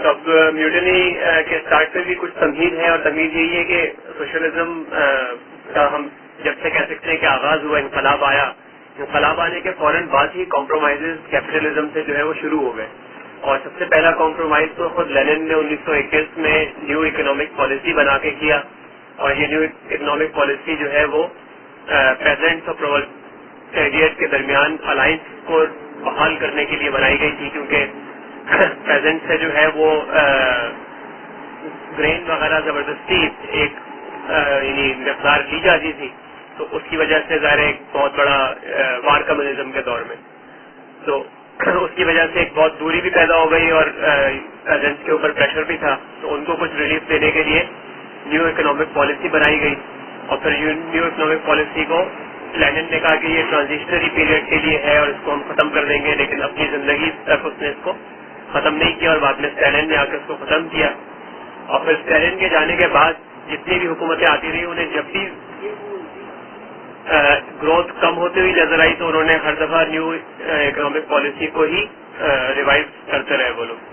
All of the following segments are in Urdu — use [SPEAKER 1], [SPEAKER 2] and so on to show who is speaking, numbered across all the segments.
[SPEAKER 1] اب میوٹنی کے اسٹارٹ پہ بھی کچھ تمہید ہے، اور تمہید یہی ہے کہ سوشلزم کا ہم جب سے کہہ سکتے ہیں کہ آغاز ہوا، انقلاب آیا، انقلاب آنے کے فوراً بعد ہی کمپرومائزز کیپٹلزم سے جو ہے وہ شروع ہو گئے. اور سب سے پہلا کمپرومائز تو خود لینن نے 1921 میں نیو اکنامک پالیسی بنا کے کیا، اور یہ نیو اکنامک پالیسی جو ہے وہ پیزنٹس اور پرولیٹیریٹ کے درمیان الائنس کو بحال کرنے کے لیے بنائی گئی تھی، کیونکہ پیزنٹ سے جو ہے وہ گرین وغیرہ زبردستی ایک یعنی مقدار لی جاتی تھی، تو اس کی وجہ سے ظاہر ایک بہت بڑا وار کمیونزم کے دور میں تو اس کی وجہ سے ایک بہت دوری بھی پیدا ہو گئی، اور پیزنٹس کے اوپر پریشر بھی تھا، تو ان کو کچھ ریلیف دینے کے لیے نیو اکنامک پالیسی بنائی گئی. اور پھر نیو اکنامک پالیسی کو لینن نے کہا کہ یہ ٹرانزیشنری پیریڈ کے لیے ہے اور اس کو ہم ختم کر دیں گے، لیکن اپنی زندگی تک اس نے اس کو ختم نہیں کیا، اور بعد میں اسٹالن نے آ کے اس کو ختم کیا. اور پھر اسٹالن کے جانے کے بعد جتنی بھی حکومتیں آتی رہی، انہیں جب بھی گروتھ کم ہوتی ہوئی نظر آئی تو انہوں نے ہر دفعہ نیو اکنامک پالیسی کو ہی ریوائو کرتے رہے وہ لوگ.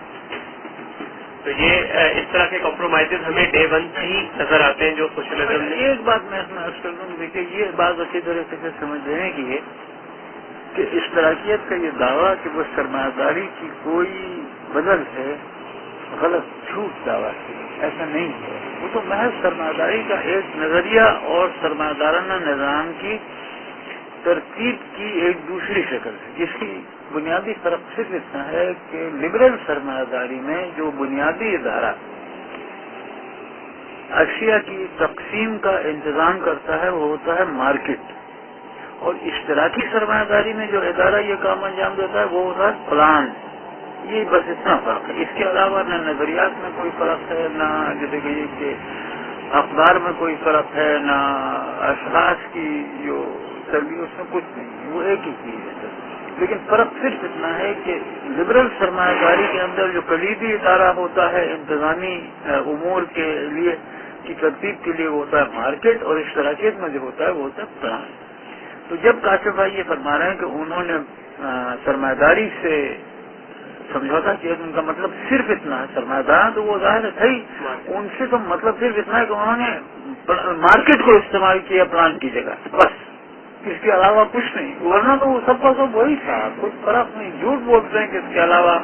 [SPEAKER 1] تو یہ اس طرح کے کمپرومائزز ہمیں ڈے ون سے ہی نظر آتے ہیں جو سوشلزم نے.
[SPEAKER 2] ایک بات میں اس میں عرض کر دوں، دیکھیے یہ بات اچھی طرح سے سمجھ لینے کی ہے کہ اشتراکیت کا یہ دعویٰ کہ وہ سرمایہ داری کی کوئی بدل ہے، غلط جھوٹ دعویٰ ہے، ایسا نہیں ہے. وہ تو محض سرمایہ داری کا ایک نظریہ اور سرمایہ دارانہ نظام کی ترتیب کی ایک دوسری شکل ہے، جس کی بنیادی فرق صرف اتنا ہے کہ لبرل سرمایہ داری میں جو بنیادی ادارہ اشیاء کی تقسیم کا انتظام کرتا ہے وہ ہوتا ہے مارکیٹ، اور اشتراکی سرمایہ داری میں جو ادارہ یہ کام انجام دیتا ہے وہ ہوتا ہے پلان. یہ بس اتنا فرق ہے، اس کے علاوہ نہ نظریات میں کوئی فرق ہے، نہ جیسے کہ اخبار میں کوئی فرق ہے، نہ اشخاص کی جو تربیت اس میں کچھ نہیں ہے، وہ ایک ہی چیز ہے. لیکن فرق صرف اتنا ہے کہ لبرل سرمایہ داری کے اندر جو کلیدی ادارہ ہوتا ہے انتظامی امور کے لیے کی ترتیب کے لیے وہ ہوتا ہے مارکیٹ، اور اشتراکیت میں جو ہوتا ہے وہ ہوتا ہے پلان. تو جب کاشف بھائی یہ فرما رہے ہیں کہ انہوں نے سرمایہ داری سے سمجھوتا کیا، ان کا مطلب صرف اتنا ہے، سرمایہ دار تو وہ ظاہر ہے تھا ہی، ان سے تو مطلب صرف اتنا ہے کہ انہوں نے مارکیٹ کو استعمال کیا پلان کی جگہ، بس اس کے علاوہ کچھ نہیں. ورنہ تو وہ سب کا سب وہی تھا، کچھ فرق نہیں. جھوٹ بولتے ہیں کہ اس کے علاوہ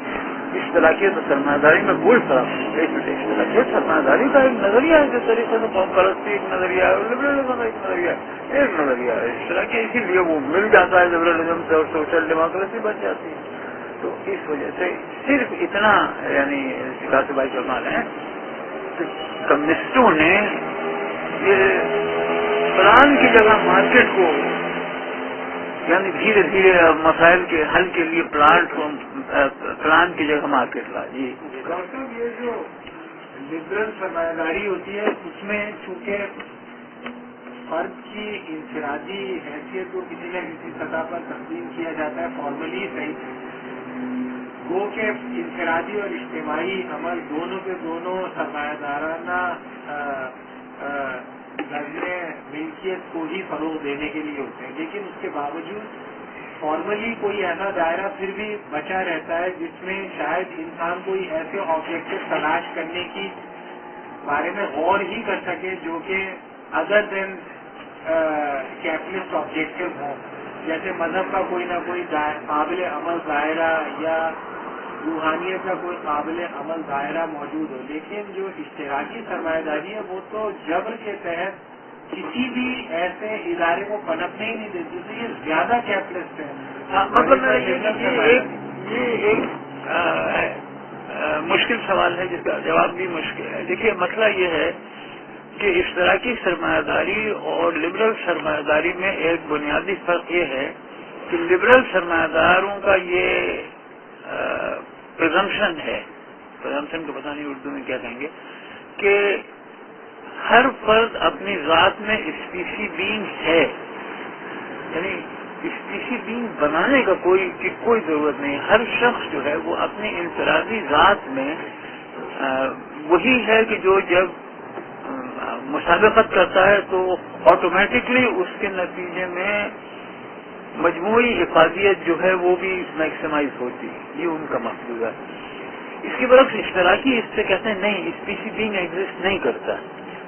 [SPEAKER 2] اشتراکیت اور سرمایہ داری میں کوئی فرق نہیں. اشتراکیت سرمایہ داری کا ایک نظریہ ہے، جس طریقے سے قوم پرستی ایک نظریہ ہے اور لبرلزم ایک نظریہ ہے. اشتراکیت اسی لیے وہ مل جاتا ہے لبرلزم سے اور سوشل ڈیموکریسی بچ جاتی ہے. تو اس وجہ سے صرف اتنا یعنی سکھاتے بھائی فرما رہے ہیں کہ کمیونسٹوں نے یہ پلان کی جگہ مارکیٹ کو، یعنی دھیرے دھیرے مسائل کے حل کے لیے پلان کی جگہ مارکیٹ لا. جی
[SPEAKER 3] ڈاکٹر، یہ جو لبرل سرمایہ داری ہوتی ہے اس میں چونکہ فرد کی انفرادی حیثیت کو کسی نہ کسی سطح پر تسلیم کیا جاتا ہے، فارملی صحیح، وہ کہ انفرادی اور اجتماعی عمل دونوں کے دونوں سرمایہ دارانہ نظر ملکیت کو ہی فروغ دینے کے لیے ہوتے ہیں. لیکن اس کے باوجود فارملی کوئی ایسا دائرہ پھر بھی بچا رہتا ہے جس میں شاید انسان کوئی ایسے آبجیکٹو تلاش کرنے کی بارے میں غور ہی کر سکے جو کہ ادر دین کیپٹلسٹ آبجیکٹو ہوں، جیسے مذہب کا کوئی نہ کوئی قابل عمل دائرہ یا روحانیت کا کوئی قابل عمل دائرہ موجود ہو. لیکن جو اشتراکی سرمایہ داری ہے وہ تو جبر کے تحت کسی بھی ایسے ادارے کو پنپنے ہی نہیں دیتی، تو یہ زیادہ کیپٹلسٹ ہے.
[SPEAKER 2] مطلب یہ ایک مشکل سوال ہے جس کا جواب بھی مشکل ہے. دیکھیے مسئلہ یہ ہے کہ اشتراکی سرمایہ داری اور لبرل سرمایہ داری میں ایک بنیادی فرق یہ ہے کہ لبرل سرمایہ داروں کا یہ پرزمپشن ہے، پرزمپشن کو پتہ نہیں اردو میں کیا کہیں گے، کہ ہر فرد اپنی ذات میں اسپیسی بینگ ہے، یعنی اسپیسی بینگ بنانے کا کوئی ضرورت نہیں. ہر شخص جو ہے وہ اپنی انفرادی ذات میں وہی ہے کہ جو جب مسابقت کرتا ہے تو آٹومیٹکلی اس کے نتیجے میں مجموعی افادیت جو ہے وہ بھی میکسیمائز ہوتی ہے. یہ ان کا مقصود ہے. اس کے برعکس اشتراکی اس سے کہتے ہیں نہیں، اسپیسی بینگ ایگزسٹ نہیں کرتا،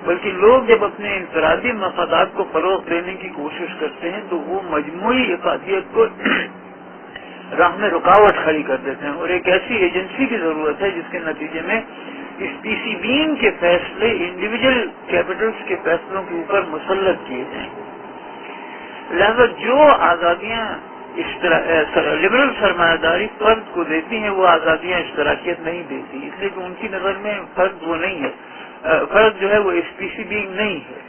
[SPEAKER 2] بلکہ لوگ جب اپنے انفرادی مفادات کو فروغ دینے کی کوشش کرتے ہیں تو وہ مجموعی افادیت کو راہ میں رکاوٹ کھڑی کر دیتے ہیں، اور ایک ایسی ایجنسی کی ضرورت ہے جس کے نتیجے میں اسپیسی بینگ کے فیصلے انڈیویجل کیپٹلز کے فیصلوں کے اوپر مسلط کیے جائیں۔ لہذا جو آزادیاں لبرل سرمایہ داری فرد کو دیتی ہیں وہ آزادیاں اشتراکیت نہیں دیتی، اس لیے کہ ان کی نظر میں فرد وہ نہیں ہے، فرد جو ہے وہ اسپیسی بینگ نہیں ہے۔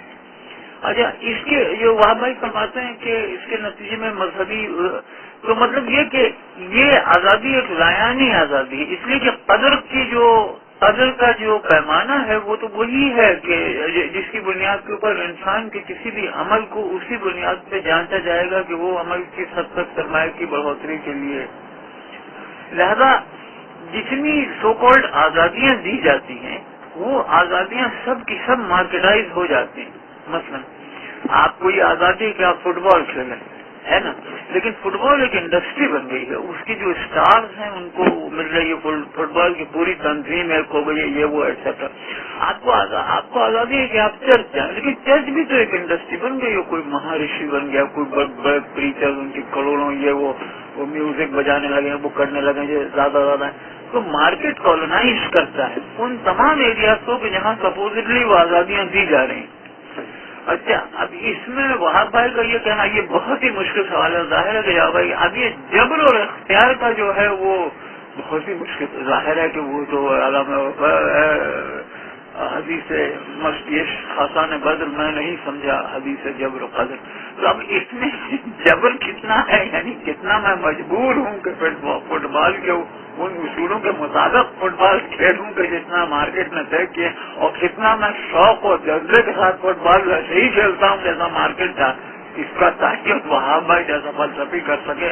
[SPEAKER 2] اچھا، اس کے جو وہاں بھائی فرماتے ہیں کہ اس کے نتیجے میں مذہبی، تو مطلب یہ کہ یہ آزادی ایک لایانی آزادی ہے، اس لیے کہ قدر کا جو پیمانہ ہے وہ تو وہی ہے کہ جس کی بنیاد کے اوپر انسان کے کسی بھی عمل کو اسی بنیاد پہ جانچا جائے گا کہ وہ عمل کس حد تک سرمایہ کی بڑھوتری کے لیے۔ لہذا جتنی سو کالڈ آزادیاں دی جاتی ہیں وہ آزادیاں سب کی سب مارکیٹائز ہو جاتی ہیں۔ مثلا آپ کو یہ آزادی ہے کہ آپ فٹ بال کھیلیں، ہے نا، لیکن فٹ بال ایک انڈسٹری بن گئی ہے، اس کی جو اسٹارز ہیں ان کو مل رہی ہے، فٹ بال کی پوری تنظیم ایک ہو گئی ہے، یہ وہ ایٹسٹرا۔ آپ کو آزادی ہے کہ آپ چرچ جائیں، لیکن چرچ بھی تو ایک انڈسٹری بن گئی ہے، کوئی مہارشی بن گیا، کوئی بڑے بڑے پریچر، ان کی کروڑوں یہ وہ میوزک بجانے لگے ہیں، وہ کرنے لگے ہیں زیادہ ہیں، تو مارکیٹ کالونائز کرتا ہے ان تمام ایریاز کو کہ جہاں سپوزٹلی وہ آزادیاں دی جا رہی ہیں۔ اچھا، اب اس میں وہاب بھائی کا یہ کہنا یہ بہت ہی مشکل سوال ہے، ظاہر ہے کہ بھائی اب یہ جبر اور اختیار کا جو ہے وہ بہت ہی مشکل، ظاہر ہے کہ وہ تو حدیث مشیش خاصان بدر میں نہیں سمجھا حدیث جبر و قدر، تو اب اس میں جبر کتنا ہے، یعنی کتنا میں مجبور ہوں کہ فٹ بال کے ان اصولوں کے مطابق فٹ بال کھیلوں کہ جتنا مارکیٹ نے طے کیے، اور کتنا میں شوق اور جذبے کے ساتھ فٹ بال ویسے ہی کھیلتا ہوں جیسا مارکیٹ تھا، اس کا تاکہ وہاب بھائی جیسا فلسفی کر سکے۔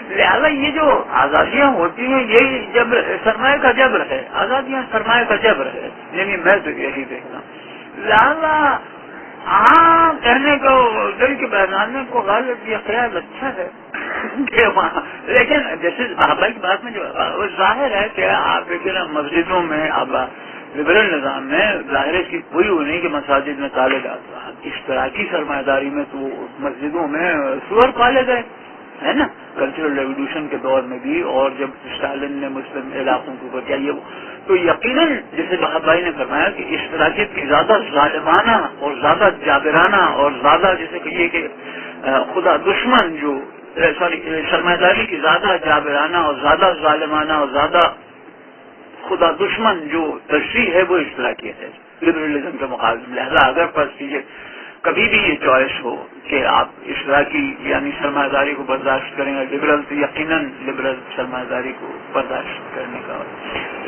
[SPEAKER 2] لہٰذا یہ جو آزادیاں ہوتی ہیں یہی جبر، سرمایہ کا جبر ہے، آزادیاں سرمایہ کا جبر ہے، یعنی میں تو یہی دیکھتا ہوں۔ لہٰذا کہنے کو دل کے بہلانے کو غالب یہ خیال اچھا ہے کہ وہاں، لیکن جیسے بھائی کی بات میں جو ظاہر ہے کہ آپ دیکھیں مسجدوں میں اب لبرل نظام میں ظاہر ہے کی کوئی وہ نہیں کہ مساجد میں تالے ڈالتا، اشتراکی سرمایہ داری میں تو مسجدوں میں سور پالے گئے، ہے نا، کلچرل ریولیوشن کے دور میں بھی، اور جب اسٹالن نے مسلم علاقوں کے اوپر کیا یہ، تو یقیناً جیسے بہاب بھائی نے فرمایا کہ اشتراکیت کی زیادہ ظالمانہ اور زیادہ جابرانہ اور زیادہ جیسے کہیے کہ خدا دشمن جو سرمایہ داری کی زیادہ جابرانہ اور زیادہ ظالمانہ اور زیادہ خدا دشمن جو تشریح ہے وہ اشتراکیت ہے لبرلزم کے مقابلے میں۔ لہذا اگر فرض کیجیے کبھی بھی یہ چوائس ہو کہ آپ اشتراکی یعنی سرمایہ داری کو برداشت کریں گے، لبرل تو یقیناً لبرل سرمایہ داری کو برداشت کرنے کا،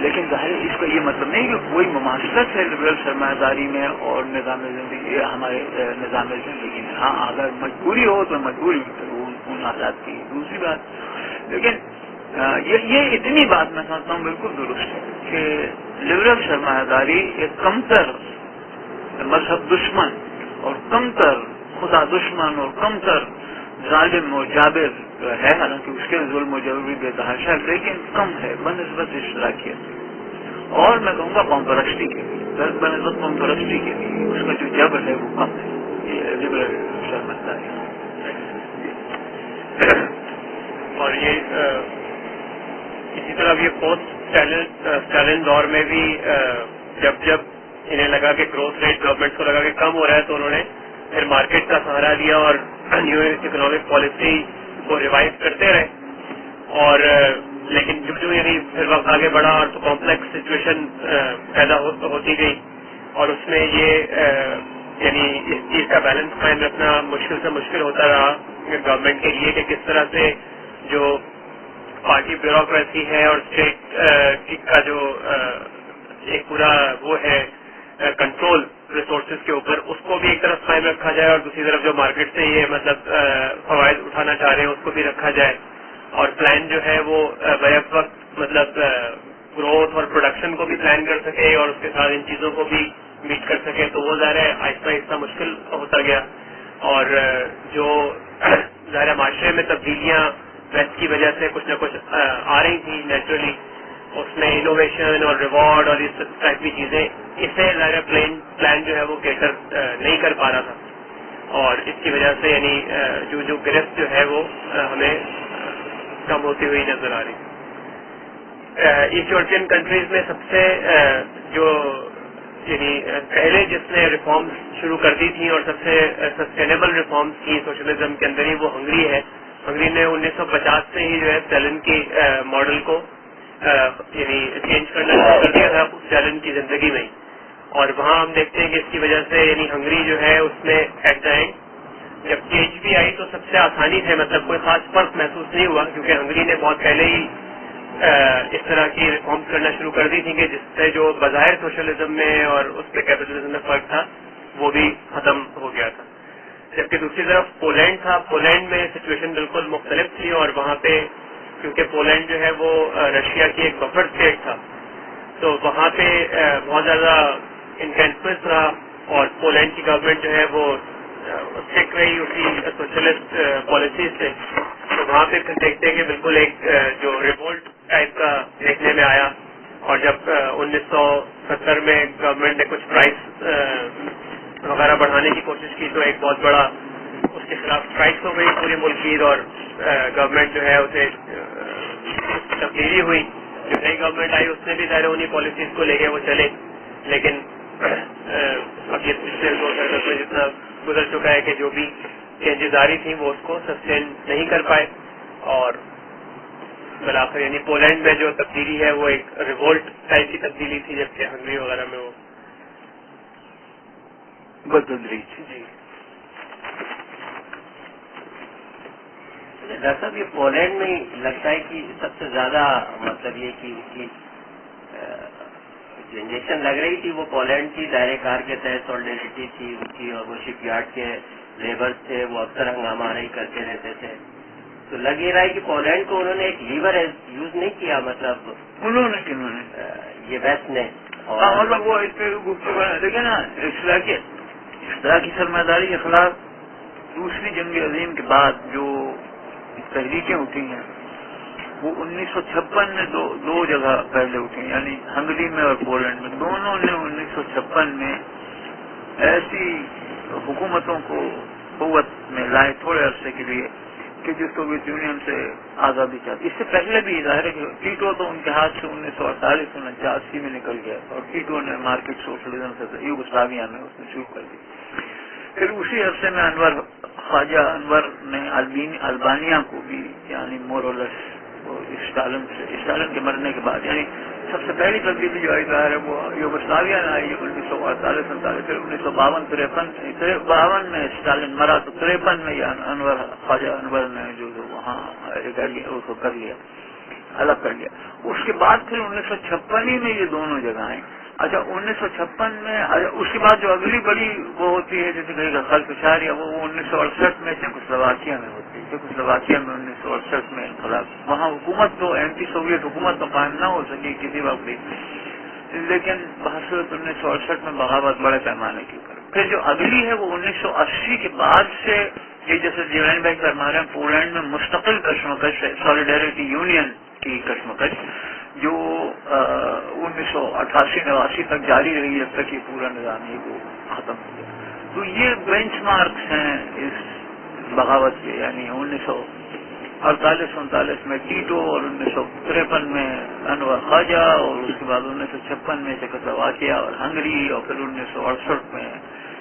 [SPEAKER 2] لیکن ظاہر اس کا یہ مطلب نہیں کہ کوئی مماثلت ہے لبرل سرمایہ داری میں اور نظام زندگی ہمارے نظام زندگی میں۔ ہاں اگر مجبوری ہو تو مجبوری ان حالات کی دوسری بات، لیکن یہ اتنی بات میں سمجھتا ہوں بالکل درست ہے کہ لبرل سرمایہ داری ایک کمتر مذہب دشمن اور کمتر خدا دشمن اور کمتر ظالم اور جابر ہے، حالانکہ اس کے ظلم و جبر بھی بے تحاشا ہے، لیکن کم ہے بنسبت اشتراکیت، اور میں کہوں گا قوم پرستی کے لیے، بنسبت قوم پرستی کے لیے اس کا جو جبر ہے وہ کم ہے، یہ لبرل سرمایہ داری۔
[SPEAKER 1] اور یہ اسی طرح یہ پوسٹ اسٹالن دور میں بھی جب انہیں لگا کہ گروتھ ریٹ گورنمنٹ کو لگا کہ کم ہو رہا ہے تو انہوں نے پھر مارکیٹ کا سہارا لیا اور نیو اکنامک پالیسی کو ریوائز کرتے رہے، اور لیکن جو یعنی پھر وقت آگے بڑھا اور تو کمپلیکس سچویشن پیدا ہوتی گئی، اور اس میں یہ یعنی اس چیز کا بیلنس قائم رکھنا مشکل سے مشکل ہوتا رہا گورنمنٹ کے لیے کہ کس طرح سے جو پارٹی بیوروکریسی ہے اور اسٹیٹ کا جو ایک پورا وہ ہے کنٹرول ریسورسز کے اوپر، اس کو بھی ایک طرف قائم رکھا جائے، اور دوسری طرف جو مارکیٹ سے یہ مطلب فوائد اٹھانا چاہ رہے ہیں اس کو بھی رکھا جائے، اور پلان جو ہے وہ بیک وقت مطلب گروتھ اور پروڈکشن کو بھی پلان کر سکے اور اس کے ساتھ ان چیزوں کو بھی میٹ کر سکے، تو وہ ظاہر ہے آہستہ آہستہ مشکل ہوتا گیا، اور جو ظاہر معاشرے میں تبدیلیاں ویسٹ کی وجہ سے کچھ نہ کچھ آ رہی تھی نیچرلی، اس میں انوویشن اور ریوارڈ اور اس ٹائپ کی چیزیں، اسے ظاہر پلان جو ہے وہ کیٹر نہیں کر پا رہا تھا، اور اس کی وجہ سے یعنی جو گرفت جو ہے وہ ہمیں کم ہوتی ہوئی نظر آ رہی ہے۔ ایسٹ یورپین کنٹریز میں سب سے جو یعنی پہلے جس نے ریفارمز شروع کر دی تھیں اور سب سے سسٹینیبل ریفارمز کی سوشلزم کے اندر ہی، وہ ہنگری ہے۔ ہنگری نے 1950 سے ہی جو ہے اسٹالن کی ماڈل کو یعنی چینج کرنا شروع کر دیا تھا اسٹالن کی زندگی میں ہی، اور وہاں ہم دیکھتے ہیں کہ اس کی وجہ سے یعنی ہنگری جو ہے اس میں ایٹ دا اینڈ جب چینج بھی آئی تو سب سے آسانی سے، مطلب کوئی خاص فرق محسوس نہیں ہوا، کیونکہ ہنگری نے بہت پہلے ہی اس طرح کی ریفارمز کرنا شروع کر دی تھی کہ جس سے جو بظاہر سوشلزم میں اور اس پہ کیپٹلزم میں فرق تھا وہ بھی ختم ہو گیا تھا۔ جبکہ دوسری طرف پولینڈ تھا، پولینڈ میں سچویشن بالکل مختلف تھی، اور وہاں پہ کیونکہ پولینڈ جو ہے وہ رشیا کی ایک بفر اسٹیٹ تھا، تو وہاں پہ بہت زیادہ انٹینسنس رہا، اور پولینڈ کی گورنمنٹ جو ہے وہ اسٹک رہی اسی سوشلسٹ پالیسیز سے، تو وہاں پہ پھر دیکھتے ہیں کہ بالکل ایک جو ریوولٹ ٹائپ کا دیکھنے میں آیا، اور جب 1970 میں گورنمنٹ نے کچھ پرائس وغیرہ بڑھانے کی کوشش کی تو ایک بہت بڑا اس کے خلاف اسٹرائکس ہو گئی پورے ملک کی، اور گورنمنٹ جو ہے اسے تبدیلی ہوئی، جو نئی گورنمنٹ آئی اس نے بھی ظاہر انہیں پالیسیز کو لے کے وہ چلے، لیکن اب یہ پچھلے 2 سال میں جتنا گزر چکا ہے کہ جو بھی چینجز آ رہی تھیں وہ اس کو سسٹین نہیں کر پائے، اور بالآخر یعنی پولینڈ میں جو تبدیلی ہے وہ ایک ریوولٹ ٹائپ کی تبدیلی تھی، جبکہ ہنگری وغیرہ میں وہ
[SPEAKER 2] بدل رہی تھی۔
[SPEAKER 1] جی
[SPEAKER 4] ڈاکٹر صاحب، یہ پولینڈ میں لگتا ہے کہ سب سے زیادہ مطلب یہ کہ اس کی جو انجیکشن لگ رہی تھی وہ پولینڈ کی دائرہ کار کے تحت سالیڈیٹی تھی ان کی، اور وہ شپ یارڈ کے لیبرز تھے وہ اکثر ہنگامہ رہی کرتے رہتے تھے، تو لگ یہ رہا ہے کہ پولینڈ کو انہوں نے ایک لیور یوز نہیں کیا، مطلب
[SPEAKER 2] انہوں نے
[SPEAKER 4] یہ ویسٹ نے،
[SPEAKER 2] اور مطلب وہ اس پہ گفتگو دیکھیں نا، اس طرح کی سرمایہ داری کے خلاف دوسری جنگ عظیم کے بعد جو تحریکیں اٹھی ہیں وہ 1956 میں دو جگہ پہلے اٹھی، یعنی ہنگری میں اور پولینڈ میں، دونوں نے 1956 میں ایسی حکومتوں کو قوت میں لائے تھوڑے عرصے کے لیے کہ جو سوویت یونین سے آزادی چاہتی۔ اس سے پہلے بھی ظاہر ہے کہ ٹیٹو تو ان کے ہاتھ سے 1948-49 میں نکل گیا، اور ٹیٹو نے مارکیٹ سوشلزم سے یوگوسلاویا میں اس نے شروع کر دی۔ پھر اسی عرصے میں خواجہ انور نے البانیہ کو بھی یعنی مورولس اسٹالن کے مرنے کے بعد، یعنی سب سے پہلی تبدیلی جو آئی ظاہر ہے وہ یوگوسلاویا میں آئی 1948-49، پھر 1952 میں اسٹالن مرا تو 53 میں خواجہ انور نے جو وہاں اس کو کر لیا، الگ کر لیا۔ اس کے بعد پھر 1956 میں یہ دونوں جگہیں، اچھا 1956 میں اس کے بعد جو اگلی بڑی وہ ہوتی ہے جیسے کہیں گا خلق شاریہ، وہ 1968 میں چیکوسلواکیہ میں ہوتی ہے۔ چیکوسلواکیہ میں 1968 میں انقلاب، وہاں حکومت تو اینٹی سوویت حکومت تو قائم نہ ہو سکی کسی وقت بھی، لیکن بحثرت 1968 میں بغاوت بڑے پیمانے کی اوپر۔ پھر جو اگلی ہے وہ 1980 کے بعد سے، یہ جیسے جیوین بھائی فرما رہے ہیں پولینڈ میں مستقل کشمکش ہے، سالیڈیرٹی یونین کی کشمکش جو 1988-89 تک جاری رہی جب تک یہ پورا نظام یہ وہ ختم ہو گیا۔ تو یہ بینچ مارکس ہیں اس بغاوت کے، یعنی 1948-49 میں ٹیٹو، اور 1953 میں انور خواجہ، اور اس کے بعد 1956 میں چیکوسلواکیہ اور ہنگری، اور پھر 1968 میں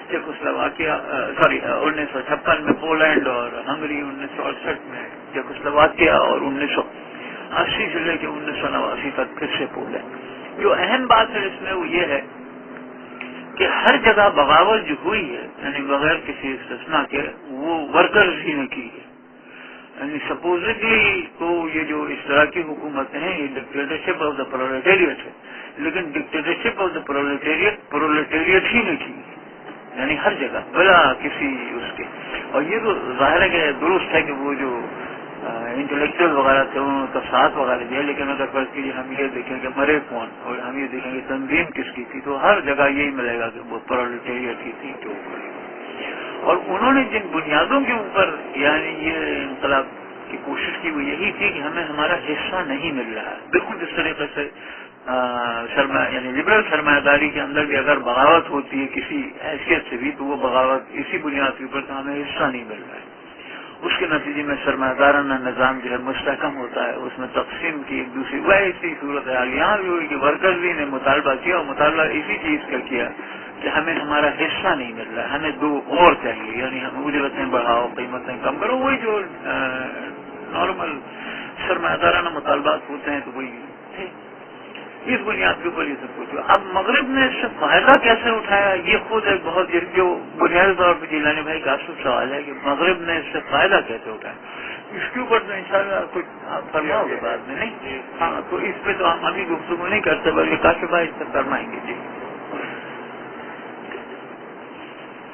[SPEAKER 2] 1956 میں پولینڈ اور ہنگری، 1968 میں چیکوسلواکیہ، اور 1980 سے لے کے 1989 تک پھر سے پولینڈ۔ جو اہم بات ہے اس میں وہ یہ ہے کہ ہر جگہ بغاوت جو ہوئی ہے یعنی بغیر کسی استثناء کے وہ ورکرز ہی نے کی ہے، یعنی سپوزٹلی تو یہ جو اس طرح کی حکومتیں ہیں یہ ڈکٹیٹرشپ آف دا پرولٹیریٹ ہے، لیکن ڈکٹیٹرشپ آف دا پرولٹیریٹ ہی نے کی ہے، یعنی ہر جگہ بلا کسی اس کے۔ اور یہ تو ظاہر ہے کہ درست ہے کہ وہ جو انٹلیکچوئل وغیرہ تھے انہوں نے تو ساتھ وغیرہ دیا، لیکن اگر فرض کیجیے ہم یہ دیکھیں کہ مرے کون اور ہم یہ دیکھیں گے تنظیم کس کی تھی، تو ہر جگہ یہی ملے گا کہ وہ پرولٹیریٹ کی تھی جو، اور انہوں نے جن بنیادوں کے اوپر یعنی یہ انقلاب کی کوشش کی وہ یہی تھی کہ ہمیں ہمارا حصہ نہیں مل رہا ہے. بالکل جس طریقے سے یعنی لبرل سرمایہ داری کے اندر بھی اگر بغاوت ہوتی ہے کسی حیثیت سے بھی تو وہ بغاوت اسی بنیاد کے اوپر تو ہمیں حصہ نہیں مل رہا ہے. اس کے نتیجے میں سرمایہ دارانہ نظام جو ہے مستحکم ہوتا ہے, اس میں تقسیم کی ایک دوسری ویسی صورت حال یہاں بھی ہوئی کہ ورکرز نے مطالبہ کیا اور مطالبہ اسی چیز کا کیا کہ ہمیں ہمارا حصہ نہیں مل رہا ہے, ہمیں دو اور چاہیے, یعنی ہم اجرتیں بڑھاؤ قیمتیں کم کرو. وہی جو نارمل سرمایہ دارانہ مطالبات ہوتے ہیں تو وہی تھے. اس بنیاد کے اوپر یہ سب کچھ. اب مغرب نے اس سے فائدہ کیسے اٹھایا یہ خود ایک بہت جو بنیادی طور پہ جیلانی بھائی کا اصل سوال ہے کہ مغرب نے اس سے فائدہ کیسے اٹھایا. اس کے اوپر تو انشاءاللہ کچھ فرماؤ گے بعد میں نہیں؟ ہاں تو اس پہ تو ہم ابھی گفتگو نہیں کرتے بلکہ کاشف بھائی اس پہ فرمائیں گے. جی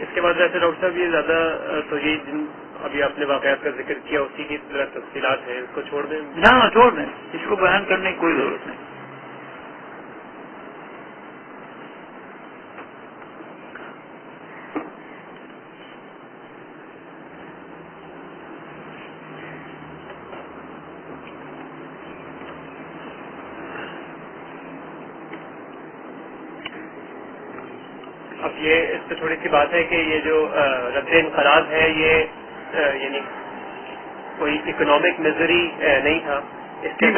[SPEAKER 1] اس کے بعد ویسے ڈاکٹر صاحب یہ زیادہ تو یہ جن ابھی آپ نے واقعات کا ذکر کیا اسی کی تفصیلات ہیں, اس کو چھوڑ دیں.
[SPEAKER 2] نہ چھوڑ دیں, اس کو بیان کرنے کی کوئی ضرورت نہیں.
[SPEAKER 1] اب یہ اس پہ تھوڑی سی بات ہے کہ یہ جو رد انقراض ہے یہ یعنی کوئی اکنامک میزری نہیں تھا, اس کی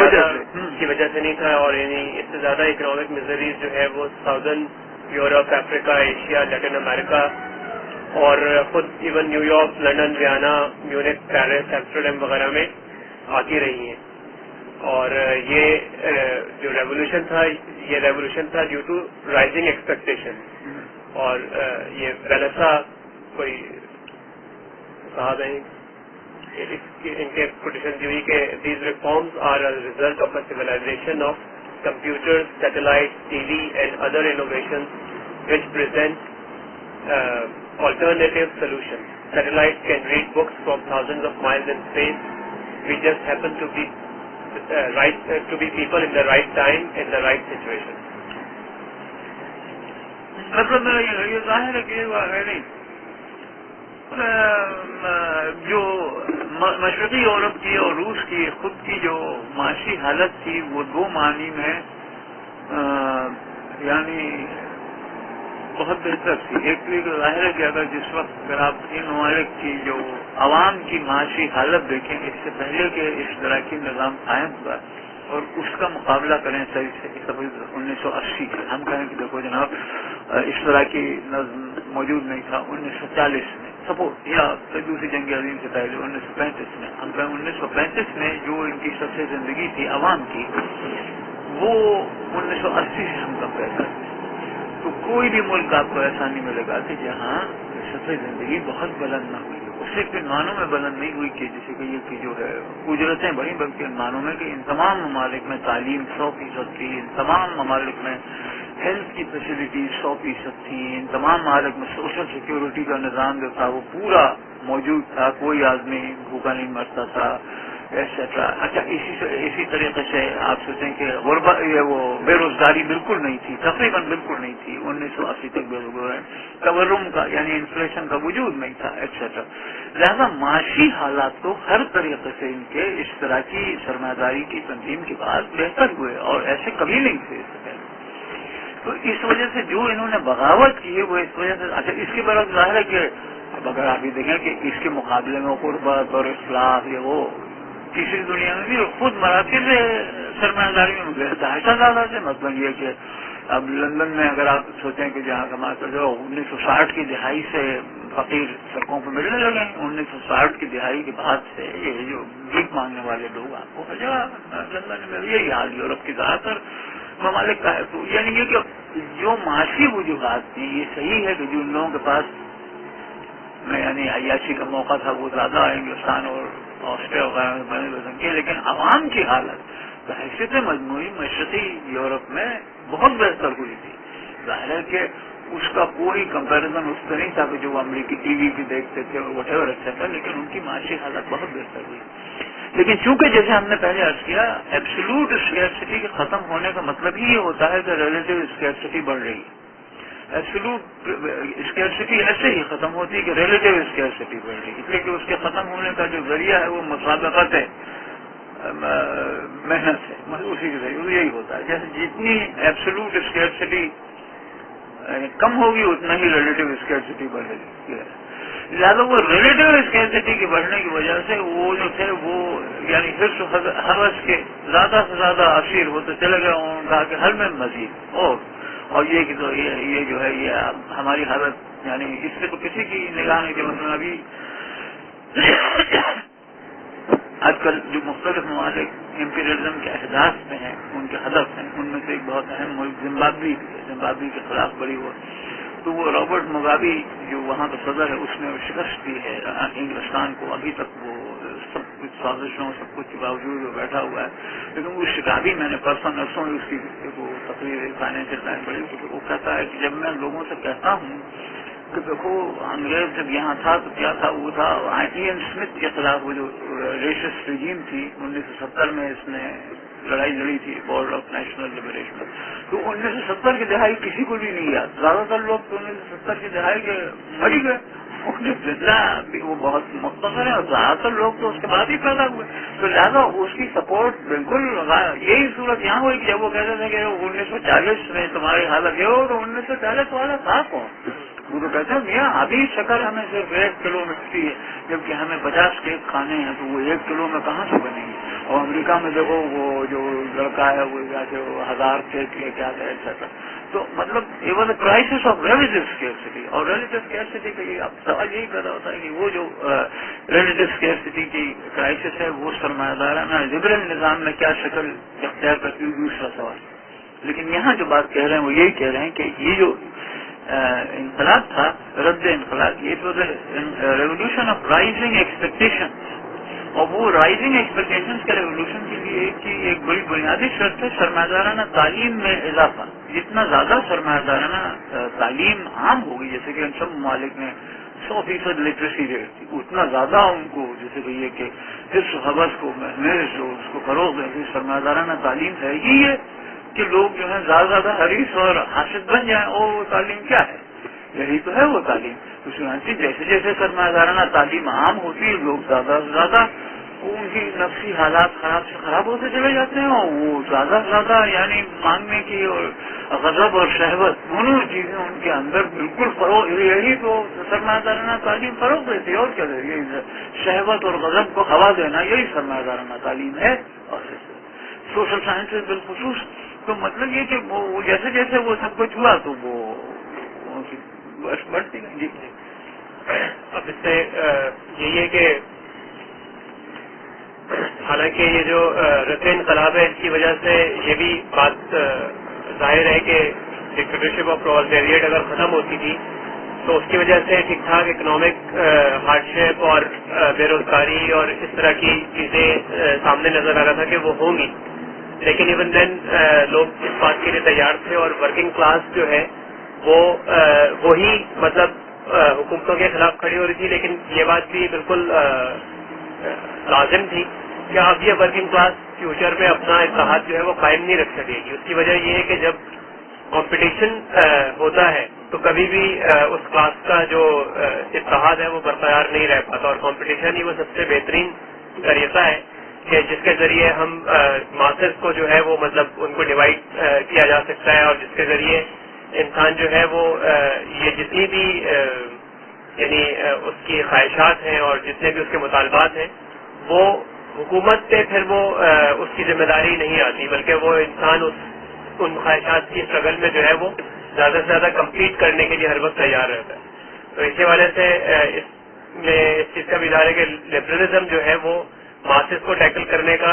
[SPEAKER 1] وجہ سے نہیں تھا, اور یعنی اس سے زیادہ اکنامک میزریز جو ہے وہ ساؤدرن یورپ, افریقہ, ایشیا, لیٹن امریکہ اور خود even new York, London, Vienna, Munich, Paris, Amsterdam وغیرہ میں آتی رہی ہیں. اور یہ جو ریولیوشن تھا ڈیو ٹو رائزنگ ایکسپیکٹیشن. اور یہ پہلسا کوئی صاحب ہیں ان کے کوٹیشن دی ہوئی کہ these reforms are a result of a civilization of computer, satellite, T V and other innovations which present alternative solutions. Satellites can read books from thousands of miles in space. We just happen to be to be people in the right time in the right situation.
[SPEAKER 2] مطلب یہ ظاہر ہے کہ ہے نہیں جو مشرقی یورپ کی اور روس کی خود کی جو معاشی حالت تھی وہ دو معنی میں یعنی بہت بہتر تھی. ایک تو ظاہر ہے کہ اگر جس وقت اگر آپ ان ممالک کی جو عوام کی معاشی حالت دیکھیں اس سے پہلے کہ اشتراکی نظام قائم ہوا اور اس کا مقابلہ کریں صحیح سے 1980 کے, ہم کہیں کہ دیکھو جناب اشتراکی نظم موجود نہیں تھا 1940 میں سپورٹ یا دوسری جنگ عظیم سے پہلے 1935 میں, ہم کہیں 1935 میں جو ان کی سب سے زندگی تھی عوام کی وہ 1980 سے ہم کمپیئر کرتے ہیں تو کوئی بھی ملک آپ کو ایسا نہیں ملے گا کہ جہاں سطح زندگی بہت بلند نہ ہوئی. اس سے ان معنوں میں بلند نہیں ہوئی کہ جیسے کہ یہ کہ جو ہے اجرتیں بڑی, بلکہ ان معنوں میں کہ ان تمام ممالک میں تعلیم 100% تھی, ان تمام ممالک میں ہیلتھ کی فیسلٹیز 100% تھی, ان تمام ممالک میں سوشل سیکورٹی کا نظام جو تھا وہ پورا موجود تھا, کوئی آدمی بھوکا نہیں مرتا تھا ایٹسٹرا. اچھا اسی طریقے سے آپ سوچیں کہ وہ بے روزگاری بالکل نہیں تھی, تقریباً بالکل نہیں تھی 1980 تک. بے روزگاری تورم کا یعنی انفلیشن کا وجود نہیں تھا ایٹسٹرا. لہذا معاشی حالات تو ہر طریقے سے ان کے اشتراکی سرمایہ داری کی تنظیم کے بعد بہتر ہوئے اور ایسے کبھی نہیں تھے اس سے پہلے. تو اس وجہ سے جو انہوں نے بغاوت کی وہ اس وجہ سے. اچھا اس کے برعکس ظاہر ہے کہ اب اگر آپ یہ دیکھیں کہ اس کے مقابلے میں قربت اور اخلاق یہ وہ تیسری دنیا میں بھی خود مراکز سرمایہ داری میں گرفتار زیادہ سے. مطلب یہ کہ اب لندن میں اگر آپ سوچیں کہ جہاں کا ماسٹر جو 1960 کی دہائی سے فقیر سڑکوں پہ ملنے لگے, 1960 کی دہائی کے بعد سے یہ جو بھیک مانگنے والے لوگ آپ کو ہر جگہ لندن میں یہی حال یورپ کی زیادہ تر ممالک کا ہے. تو یعنی یہ کہ جو معاشی وجوہات تھیں یہ صحیح ہے کہ جن لوگوں کے پاس یعنی عیاشی کا موقع تھا وہ زیادہ ہندوستان اور آسٹریلیا وغیرہ میں بنے بسن کے, لیکن عوام کی حالت بحیثیت مجموعی مشرقی یورپ میں بہت بہتر ہوئی تھی. ظاہر ہے کہ اس کا کوئی کمپیریزن اس سے نہیں تھا کہ جو وہ امریکی ٹی وی بھی دیکھتے تھے اور وٹ ایور اچھا تھا, لیکن ان کی معاشی حالت بہت بہتر ہوئی. لیکن چونکہ جیسے ہم نے پہلے عرض کیا ایبسولوٹ اسکیئرسٹی کے ختم ہونے کا مطلب ہی یہ ہوتا ہے کہ ریلیٹو اسکیئرسٹی بڑھ رہی ہے. ایبسولوٹ اسکیئرسٹی ایسے ہی ختم ہوتی ہے کہ ریلیٹیو اسکیئرسٹی بڑھ رہی ہے، اس لیے کہ اس کے ختم ہونے کا جو ذریعہ ہے وہ مسابقت ہے، محنت ہے، اسی کے ذریعے یہی ہوتا ہے. جیسے جتنی ایبسولوٹ اسکیئرسٹی کم ہوگی اتنا ہی ریلیٹیو اسکیئرسٹی بڑھے گی. لہٰذا وہ ریلیٹیو اسکیئرسٹی کے بڑھنے کی وجہ سے وہ جو تھے وہ یعنی حرص و حوث کے زیادہ سے زیادہ اسیر ہوتے چلے گئے. انہوں نے کہا کہ حل میں مزید اور یہ کہ تو یہ جو ہے یہ ہماری حالت یعنی اس سے تو کسی کی نگاہ نہیں کہ مثلا ابھی آج کل جو مختلف ممالک امپیریلزم کے اہداف میں ہیں، ان کے ہدف ہیں، ان میں سے ایک بہت اہم ملک زمبابوے کے خلاف بڑی ہوا. تو وہ رابرٹ مگابی جو وہاں کا صدر ہے اس نے شکست دی ہے انگلستان کو. ابھی تک وہ سب کچھ سازشوں سب کچھ کے باوجود وہ بیٹھا ہوا ہے. لیکن وہ شکابی میں نے نرسوں اس کی وہ تقریر فائنینشیل ٹائم پڑھی، وہ کہتا ہے کہ جب میں لوگوں سے کہتا ہوں کہ دیکھو انگریز جب یہاں تھا تو کیا تھا، وہ تھا ایئن اسمتھ کے خلاف وہ جو ریشسٹ رجیم تھی 1970 میں اس نے لڑائی لڑی تھی، بورڈ آف نیشنل لبریشن. تو 1970 کی دہائی کسی کو بھی نہیں یاد. زیادہ تر لوگ تو 1970 کی دہائی کے مری گئے، وہ بہت مختصر ہے اور زیادہ تر لوگ تو اس کے بعد ہی پیدا ہوئے. تو لہٰذا اس کی سپورٹ بالکل یہی صورت یہاں ہوئی کہ جب وہ کہتے تھے کہ 1940 میں تمہاری حالت یہ ہو تو 1940 والا تھا کون؟ وہ تو کہتے ہیں میاں ابھی شکر ہمیں صرف 1 کلو ملتی ہے جبکہ ہمیں 50 کیک کھانے ہیں تو وہ 1 کلو میں کہاں سے بنے گی. اور امریکہ میں دیکھو وہ جو لڑکا ہے وہ جیسے 1000 کیک لے کے آتا ہے ایٹسٹرا. تو مطلب یہ was a crisis of relative scarcity. اور ریلیٹیو اسکیئرسٹی کا اب سوال یہی پیدا ہوتا ہے کہ وہ جو ریلیٹیو اسکیئرسٹی کی کرائسس ہے وہ سرمایہ دارانہ لبرل نظام میں کیا شکل اختیار کرتی ہوئی دوسرا سوال. لیکن یہاں جو بات کہہ رہے ہیں وہ یہی کہہ رہے ہیں کہ یہ جو انقلاب تھا رد انقلاب، یہ تو ریولیوشن آف رائزنگ ایکسپیکٹیشن. اور وہ رائزنگ ایکسپیکٹیشن کے ریولیوشن کے لیے ایک بڑی بنیادی شرط ہے سرمایہ دارانہ تعلیم میں اضافہ. جتنا زیادہ سرمایہ دارانہ تعلیم عام ہوگی، جیسے کہ ان سب ممالک نے 100% لٹریسی ریٹ تھی، اتنا زیادہ ان کو جیسے کہ یہ کہ حرص و حوث کو محنت جو اس کو فروغ دیں گے. سرمایہ دارانہ تعلیم ہے یہ کہ لوگ جو ہے زیادہ زیادہ حریص اور حاسد بن جائیں. اور وہ تعلیم کیا ہے؟ یہی تو ہے وہ تعلیم. جیسے جیسے سرمایہ دارانہ تعلیم عام ہوتی ہے لوگ زیادہ سے زیادہ ان کی نفسی حالات خراب سے خراب ہوتے چلے جاتے ہیں اور وہ زیادہ سے زیادہ یعنی مانگنے کی اور غضب اور شہوت دونوں چیزیں ان کے اندر بالکل فروغ. یہی تو سرمایہ دارانہ تعلیم فروغ دیتی ہے. اور کیا یہ شہوت اور غضب کو ہوا دینا یہی سرمایہ دارانہ تعلیم ہے. اور سوشل سائنسز بالخصوص. تو مطلب یہ کہ وہ جیسے جیسے وہ سب کچھ ہوا تو وہ بڑھتی گئی.
[SPEAKER 1] اب اس سے یہی ہے کہ حالانکہ یہ جو رد انقلاب ہے اس کی وجہ سے یہ بھی بات ظاہر ہے کہ ڈکٹیٹرشپ آف پرولٹیریٹ اگر ختم ہوتی تھی تو اس کی وجہ سے ٹھیک ٹھاک اکنامک ہارڈشپ اور بے روزگاری اور اس طرح کی چیزیں سامنے نظر آ رہا تھا کہ وہ ہوں گی. لیکن ایون دین لوگ اس بات کے لیے تیار تھے اور ورکنگ کلاس جو ہے وہ وہی مطلب حکومتوں کے خلاف کھڑی ہو رہی تھی. لیکن یہ بات بھی بالکل لازم تھی کہ اب یہ ورکنگ کلاس فیوچر میں اپنا اتحاد جو ہے وہ قائم نہیں رکھ سکے گی. اس کی وجہ یہ ہے کہ جب کمپٹیشن ہوتا ہے تو کبھی بھی اس کلاس کا جو اتحاد ہے وہ برقرار نہیں رہ پاتا. اور کمپٹیشن ہی وہ سب سے بہترین ذریعہ ہے کہ جس کے ذریعے ہم ماسز کو جو ہے وہ مطلب ان کو ڈیوائڈ کیا جا سکتا ہے اور جس کے ذریعے انسان جو ہے وہ یہ جتنی بھی یعنی اس کی خواہشات ہیں اور جتنے بھی اس کے مطالبات ہیں وہ حکومت پہ پھر وہ اس کی ذمہ داری نہیں آتی بلکہ وہ انسان ان خواہشات کی اسٹرگل میں جو ہے وہ زیادہ سے زیادہ کمپلیٹ کرنے کے لیے ہر وقت تیار رہتا ہے. تو اسی والے سے اس چیز کا بھی ظاہر ہے کہ لبرلزم جو ہے وہ ماسز کو ٹیکل کرنے کا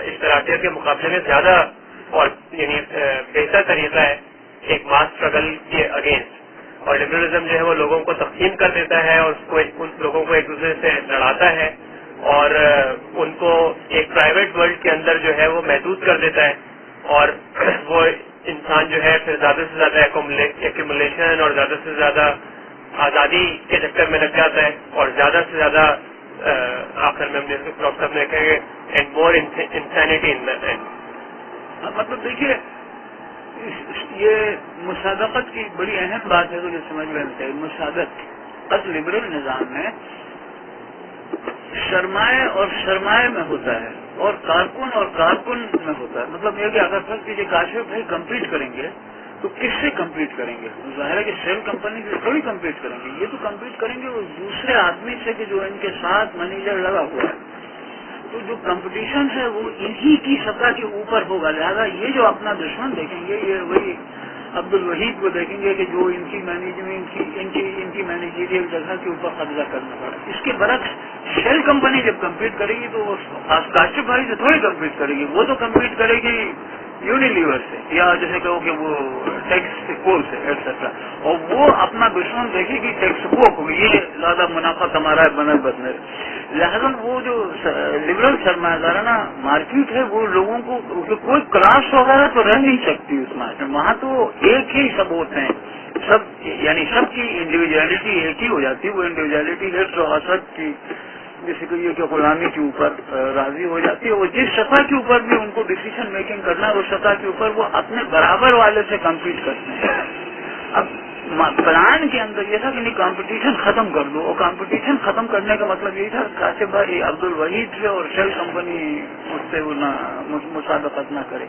[SPEAKER 1] اشتراکیت کے مقابلے میں زیادہ اور یعنی بہتر طریقہ ہے ایک ماس اسٹرگل کے اگینسٹ. اور لبرلزم جو ہے وہ لوگوں کو تقسیم کر دیتا ہے اور ان لوگوں کو ایک دوسرے سے لڑاتا ہے اور ان کو ایک پرائیویٹ ورلڈ کے اندر جو ہے وہ محدود کر دیتا ہے. اور وہ انسان جو ہے پھر زیادہ سے زیادہ ایکومولیشن اور زیادہ سے زیادہ آزادی کے چکر میں لگ جاتا ہے اور زیادہ سے زیادہ آخر میں ہم نے ڈاکٹر نے کہا کہ and more insanity in the and.
[SPEAKER 2] مطلب دیکھیے یہ مسابقت کی بڑی اہم بات ہے، تو جو سمجھ لینا چاہیے. مسابقت لبرل نظام میں سرمایہ اور سرمایہ میں ہوتا ہے، اور کارکن میں ہوتا ہے. مطلب یہ کہ اگر فرض کیجیے کاشف بھائی کمپیٹ کریں گے تو کس سے کمپیٹ کریں گے؟ ظاہر ہے کہ سیل کمپنی سے تھوڑی کمپیٹ کریں گے. یہ تو کمپیٹ کریں گے اس دوسرے آدمی سے کہ جو ان کے ساتھ مینیجر لگا ہوا ہے. تو جو کمپٹیشن ہے وہ انہی کی سطح کے اوپر ہوگا. لہٰذا یہ جو اپنا دشمن دیکھیں گے یہ وہی عبد الوحید کو دیکھیں گے کہ جو ان کی مینجمنٹ ان کی مینیجریل جگہ کے اوپر قبضہ کرنا پڑا. اس کے برعکس شیل کمپنی جب کمپیٹ کرے گی تو کاشف بھائی سے تھوڑی کمپیٹ کرے گی. وہ تو کمپیٹ کرے گی یونیلیور سے، یا جیسے کہو کہ وہ ٹیکسکو سے ایٹسٹرا، اور وہ اپنا دشمن دیکھے گی ٹیکسکو کو، یہ زیادہ منافع کما رہا ہے بنسبت میں. لہٰذا وہ جو لبرل سرمایہ دارانہ مارکیٹ ہے وہ لوگوں کو کوئی کلاس وغیرہ تو رہ نہیں سکتی اس مارکیٹ میں. وہاں تو ایک ہی سب ہوتے ہیں، سب یعنی سب کی انڈیویجویلٹی ایک ہی ہو جاتی ہے. وہ انڈیویجویلٹی ہے تو حسد کی جیسے کہ یہ کہ غلامی کے اوپر راضی ہو جاتی ہے. وہ جس سطح کے اوپر بھی ان کو ڈیسیزن میکنگ کرنا ہے اس سطح کے اوپر وہ اپنے برابر والے سے کمپیٹ کرتے ہیں. اب پلان کے اندر یہ تھا کہ نہیں کمپٹیشن ختم کر دو، اور کمپٹیشن ختم کرنے کا مطلب یہی تھا کاشف بھائی عبد الوحید سے اور شیل کمپنی اس سے مسابقت نہ کرے.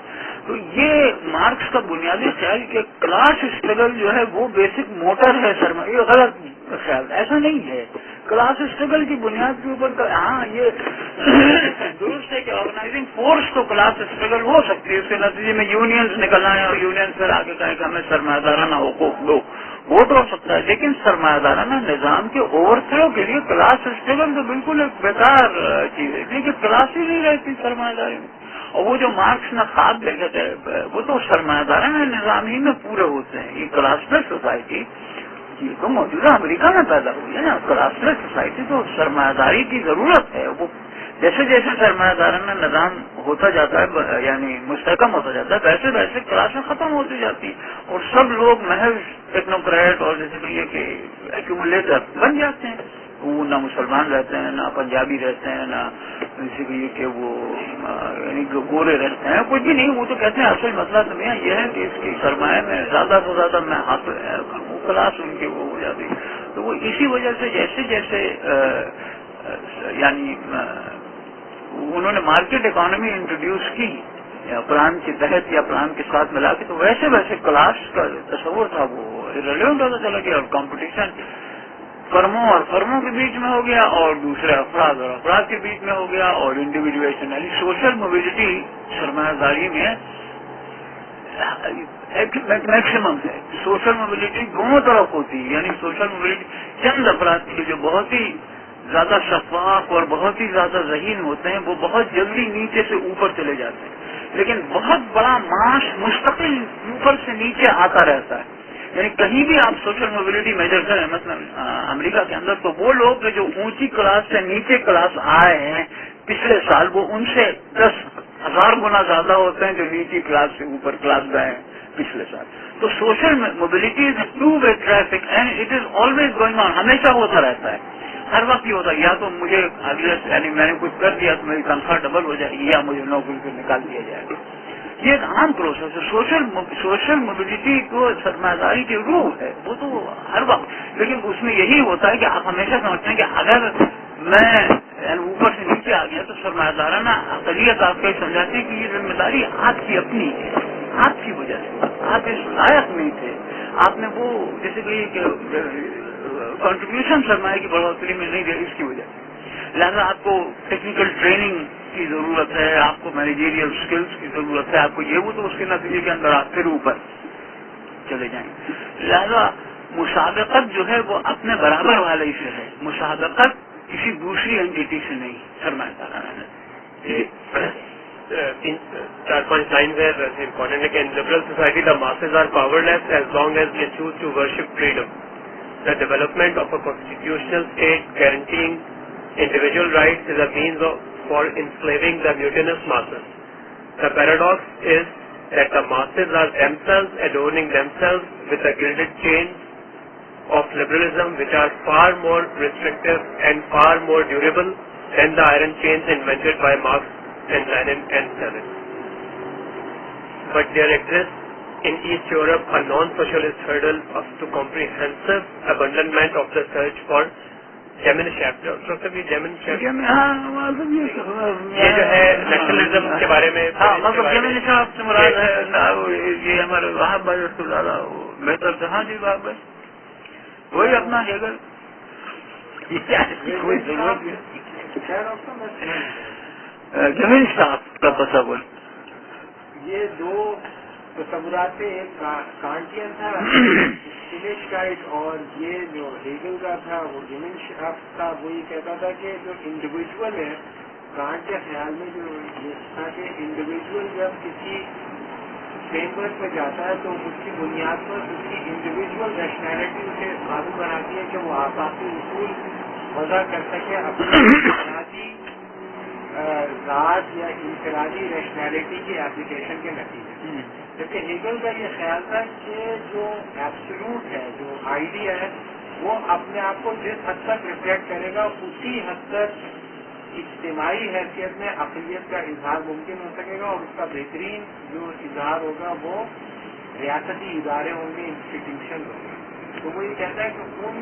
[SPEAKER 2] تو یہ مارکس کا بنیادی خیال کہ کلاس اسٹرگل جو ہے وہ بیسک موٹر ہے سرمایہ، یہ غلط خیال، ایسا نہیں ہے. کلاس اسٹرگل کی بنیاد کے اوپر ہاں یہ درست ہے کہ آرگنائزنگ فورس تو کلاس اسٹرگل ہو سکتی ہے، اس کے نتیجے میں یونینز نکل آئے اور یونین پھر آگے کہیں کہ ہمیں سرمایہ دارانہ حقوق دو، وہ تو ہو سکتا ہے. لیکن سرمایہ دارانہ نظام کے اوور تھرو کے لیے کلاس اسٹرگل تو بالکل ایک بیکار چیز ہے، کیونکہ کلاس ہی نہیں رہتی سرمایہ داری میں. اور وہ جو مارکس نے خواب دیکھے تھے وہ تو سرمایہ دارانہ نظام ہی میں پورے ہوتے ہیں. یہ کلاس لیس سوسائٹی یہ تو موجودہ امریکہ میں پیدا ہوئی ہے نا. کلاس لیس سوسائٹی تو سرمایہ داری کی ضرورت ہے. وہ جیسے جیسے سرمایہ دارانہ نظام ہوتا جاتا ہے یعنی مستحکم ہوتا جاتا ہے ویسے ویسے کلاسیں ختم ہوتی جاتی ہیں اور سب لوگ محض ٹیکنوکریٹ اور جیسے کہ یہ کہ ایکومولیٹر بن جاتے ہیں. وہ نہ مسلمان رہتے ہیں، نہ پنجابی رہتے ہیں، نہ جیسے کہ یہ کہ وہ یعنی گورے رہتے ہیں، کچھ بھی نہیں. وہ تو کہتے ہیں اصل مسئلہ تو نہیں یہ ہے کہ اس کی سرمایہ میں زیادہ سے زیادہ میں حاصل کروں، کلاس ان کی وہ ہو جاتی. تو وہ اسی وجہ سے جیسے جیسے یعنی انہوں نے مارکیٹ اکانومی انٹروڈیوس کی پلان کے تحت یا پلان کے ساتھ ملا کے، تو ویسے ویسے کلاس کا تصور تھا وہ ریلیونٹ ہوتا چلا گیا. اور کمپٹیشن فرموں کے بیچ میں ہو گیا اور دوسرے افراد اور افراد کے بیچ میں ہو گیا، اور انڈیویجویشن یعنی سوشل موبلٹی سرمایہ داری میں میکسیمم ہے. سوشل موبلٹی دونوں طرف ہوتی ہے، یعنی سوشل موبلٹی چند افراد کے جو بہت ہی زیادہ شفاف اور بہت ہی زیادہ ذہین ہوتے ہیں وہ بہت جلدی نیچے سے اوپر چلے جاتے ہیں. لیکن بہت بڑا ماس مستقل اوپر سے نیچے آتا رہتا ہے. یعنی کہیں بھی آپ سوشل موبلٹی میجر کریں مثلا امریکہ کے اندر، تو وہ لوگ جو اونچی کلاس سے نیچے کلاس آئے ہیں پچھلے سال وہ ان سے 10,000 گنا زیادہ ہوتے ہیں جو نیچی کلاس سے اوپر کلاس گئے ہیں پچھلے سال. تو social mobility is two way traffic and it is always going on. ہمیشہ ہوتا رہتا ہے، ہر وقت یہ ہوتا ہے. یا تو مجھے اگلے یعنی میں نے کچھ کر دیا تو میری تنخواہ ڈبل ہو جائے گی، یا مجھے نوکری سے نکال دیا جائے گا. یہ ایک عام پروسیس ہے. سوشل موبلٹی کو سرمایہ داری کی روح ہے، وہ تو ہر وقت. لیکن اس میں یہی ہوتا ہے کہ آپ ہمیشہ سمجھتے ہیں کہ اگر میں اوپر سے نیچے آ گیا تو سرمایہ دارانہ اقلیت آپ کو سمجھاتی ہے کہ یہ ذمہ داری آپ کی اپنی ہے، آپ کی وجہ سے آپ اس لائق نہیں تھے. آپ نے وہ جیسے کہ کنٹریبیوشن سرمایہ کی بڑھوتری میں نہیں دیا اس کی وجہ سے. لہٰذا آپ کو ٹیکنیکل ٹریننگ کی ضرورت ہے، آپ کو مینیجیریل اسکلس کی ضرورت ہے، آپ کو یہ وہ تو اس کے نتیجے کے اندر آپ پھر اوپر چلے جائیں. لہذا مسابقت جو ہے وہ اپنے برابر والے سے ہے، مسابقت کسی دوسری اینٹی سے نہیں. سرمایہ دارانہ
[SPEAKER 1] 4-5 lines ہے important ہے کہ in liberal society the masses are powerless as long as they choose to worship freedom. The development of a constitutional state guaranteeing individual rights is a means for enslaving the mutinous masses. The paradox is that the masses are themselves adorning themselves with the gilded chains of liberalism which are far more restrictive and far more durable than the iron chains invented by Marx and Lenin and Stalin. But there exists in East Europe a non-socialist hurdle to comprehensive abandonment of the search for Gemeinschaft. Doctor صاحب یہ Gemeinschaft یہ جو ہے نیشنلزم کے بارے میں
[SPEAKER 2] مطلب Gemeinschaft سے مراد ہے یہ ہمارے وہاں بھائی اس کو زیادہ بہتر سے. ہاں جی وہاں بھائی وہی اپنا ہیگل کوئی ضرورت نہیں. Gemeinschaft کا تصور
[SPEAKER 3] یہ دو تصورات سے ایک کانٹین تھا انیشکائٹ اور یہ جو ہیگل کا تھا وہ گیمنشافٹ تھا. وہ یہ کہتا تھا کہ جو انڈیویجول ہے کانٹ کے خیال میں جو یہ تھا کہ انڈیویجول جب کسی فریم ورک پہ جاتا ہے تو اس کی بنیاد پر اس کی انڈیویجول ریشنلٹی اسے قابو بناتی ہے کہ وہ آفاقی اصول وضع کر سکے اپنی انفرادی ذات یا انفرادی ریشنلٹی کی اپلیکیشن کے نتیجے. جبکہ ہیگل کا یہ خیال تھا کہ جو ایبسولوٹ ہے جو آئیڈیا ہے وہ اپنے آپ کو جس حد تک ریفلیکٹ کرے گا اسی حد تک اجتماعی حیثیت میں اقلیت کا اظہار ممکن ہو سکے گا اور اس کا بہترین جو اظہار ہوگا وہ ریاستی ادارے ہوں گے انسٹیٹیوشن ہوں گے. تو وہ یہ کہتا ہے کہ ان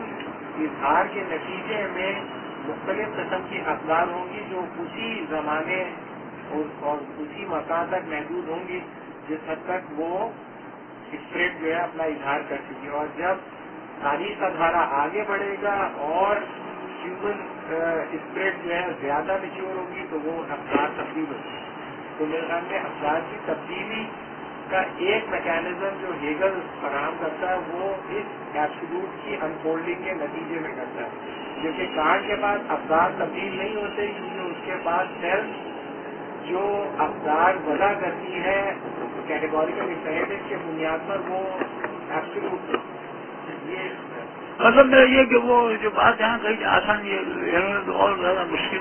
[SPEAKER 3] اظہار کے نتیجے میں مختلف قسم کی اقدار ہوں گی جو اسی زمانے اور اسی مکان تک محدود ہوں گی جس حد تک وہ اسپریڈ جو ہے اپنا اظہار کر چکی. اور جب تاریخ کا دھارا آگے بڑھے گا اور ہیومن اسپریڈ جو ہے زیادہ میچور ہوگی تو وہ افکار تبدیل ہوگی. تو میرے خیال میں افکار کی تبدیلی کا ایک میکینزم جو ہیگل فراہم کرتا ہے وہ اس ایبسولوٹ کی انفولڈنگ کے نتیجے میں کرتا ہے. جبکہ کانٹ کے بعد افکار تبدیل نہیں ہوتے کیونکہ اس کے بعد سیلف جو افکار وضع کرتی ہے کیٹیگوریکل امپیریٹیو کے بنیاد پر وہ ایبسولوٹ. یہ
[SPEAKER 2] مطلب میرا یہ کہ وہ جو بات یہاں کہیں آسان یہ اور زیادہ مشکل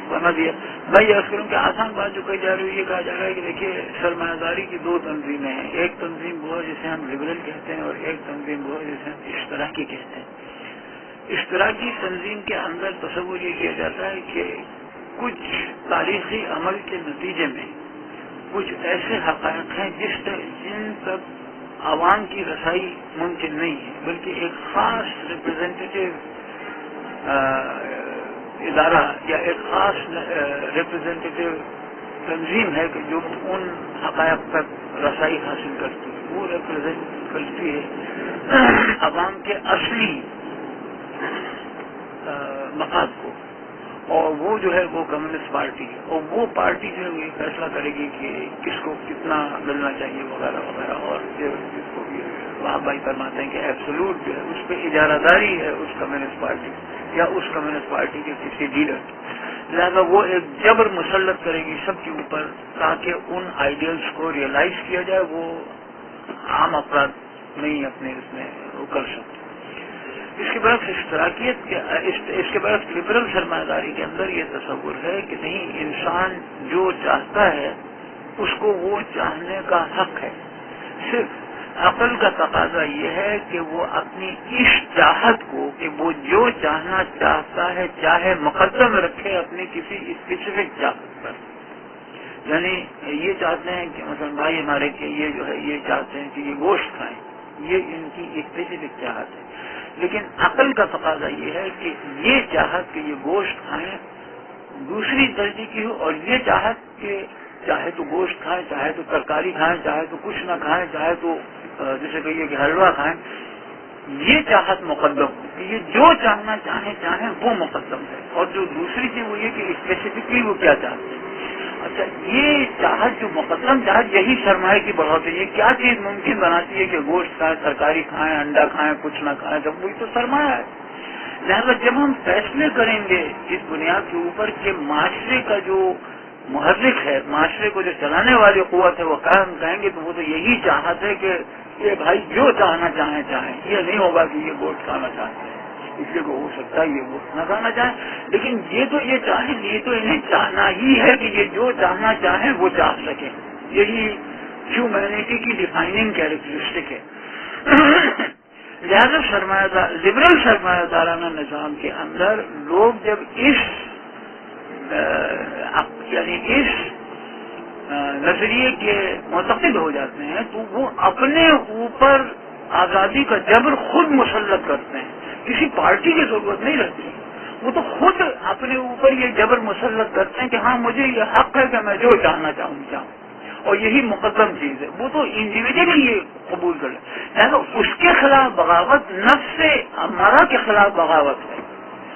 [SPEAKER 2] بنا دیا. میں یہ عرض کروں کہ آسان بات جو کہی جا رہی ہے یہ کہا جا رہا ہے کہ دیکھیے سرمایہ داری کی دو تنظیمیں ہیں. ایک تنظیم وہ ہے جسے ہم لبرل کہتے ہیں اور ایک تنظیم وہ ہے جسے ہم اشتراکی کہتے ہیں. اشتراکی تنظیم کے اندر تصور یہ کیا جاتا ہے کہ کچھ تاریخی عمل کے نتیجے میں کچھ ایسے حقائق ہیں جن تک عوام کی رسائی ممکن نہیں ہے بلکہ ایک خاص ریپرزینٹیو ادارہ یا ایک خاص ریپرزینٹیو تنظیم ہے کہ جو ان حقائق تک رسائی حاصل کرتی ہے. وہ ریپرزینٹ کرتی ہے عوام کے اصلی مقاصد کو اور وہ جو ہے وہ کمیونسٹ پارٹی ہے اور وہ پارٹی جو ہے وہ فیصلہ کرے گی کہ کس کو کتنا ملنا چاہیے وغیرہ وغیرہ. اور جس کو وہاں بھائی فرماتے ہیں کہ ایبسولوٹ جو ہے اس پہ اجارہ داری ہے اس کمیونسٹ پارٹی یا اس کمیونسٹ پارٹی کے کسی لیڈر. لہذا وہ ایک جبر مسلط کرے گی سب کے اوپر تاکہ ان آئیڈیلز کو ریئلائز کیا جائے وہ عام افراد نہیں اپنے اس میں وہ کر سکتے. اس کے برعکس اشتراکیت اس کے برعکس لبرل سرمایہ داری کے اندر یہ تصور ہے کہ نہیں انسان جو چاہتا ہے اس کو وہ چاہنے کا حق ہے. صرف عقل کا تقاضا یہ ہے کہ وہ اپنی اس چاہت کو کہ وہ جو چاہنا چاہتا ہے چاہے مقدم رکھے اپنی کسی اسپیسیفک چاہت پر. یعنی یہ چاہتے ہیں کہ مثلا بھائی ہمارے کہ یہ جو ہے یہ چاہتے ہیں کہ یہ گوشت کھائیں یہ ان کی اسپیسیفک چاہت ہے. لیکن عقل کا تقاضا یہ ہے کہ یہ چاہت کہ یہ گوشت کھائیں دوسری درجے کی ہو اور یہ چاہت کہ چاہے تو گوشت کھائیں چاہے تو ترکاری کھائیں چاہے تو کچھ نہ کھائیں چاہے تو جیسے کہیے کہ حلوہ کھائیں یہ چاہت مقدم ہو کہ یہ جو چاہنا چاہیں وہ مقدم ہے. اور جو دوسری چیز وہ یہ کہ اسپیسیفکلی وہ کیا چاہتے ہیں. اچھا یہ چاہت جو مقدم چاہت یہی سرمایہ کی بڑھوتری ہے. یہ کیا چیز ممکن بناتی ہے کہ گوشت کھائیں ترکاری کھائیں انڈا کھائیں کچھ نہ کھائیں جب وہی تو سرمایہ ہے. لہذا جب ہم فیصلے کریں گے اس بنیاد کے اوپر کہ معاشرے کا جو محرک ہے معاشرے کو جو چلانے والی قوت ہے وہ کہیں گے تو وہ تو یہی چاہت ہے کہ یہ بھائی جو چاہنا چاہیں یہ نہیں ہوگا کہ یہ گوشت کھانا چاہتے ہیں اس لیے ہو سکتا ہے یہ گوشت نہ کھانا چاہیں لیکن یہ تو یہ چاہیں یہ تو انہیں چاہنا ہی ہے کہ یہ جو چاہنا چاہیں وہ چاہ سکیں. یہی ہیومینٹی کی ڈیفائننگ کیریکٹرسٹک ہے. لہذا لبرل سرمایہ دارانہ نظام کے اندر لوگ جب اس نظریے کے معتقد ہو جاتے ہیں تو وہ اپنے اوپر آزادی کا جبر خود مسلط کرتے ہیں. کسی پارٹی کی ضرورت نہیں رہتی, وہ تو خود اپنے اوپر یہ جبر مسلط کرتے ہیں کہ ہاں مجھے یہ حق ہے کہ میں جو چاہنا چاہوں, اور یہی مقدم چیز ہے. وہ تو انڈیویجلی یہ قبول کر لیں. اس کے خلاف بغاوت نفس امارہ کے خلاف بغاوت ہے,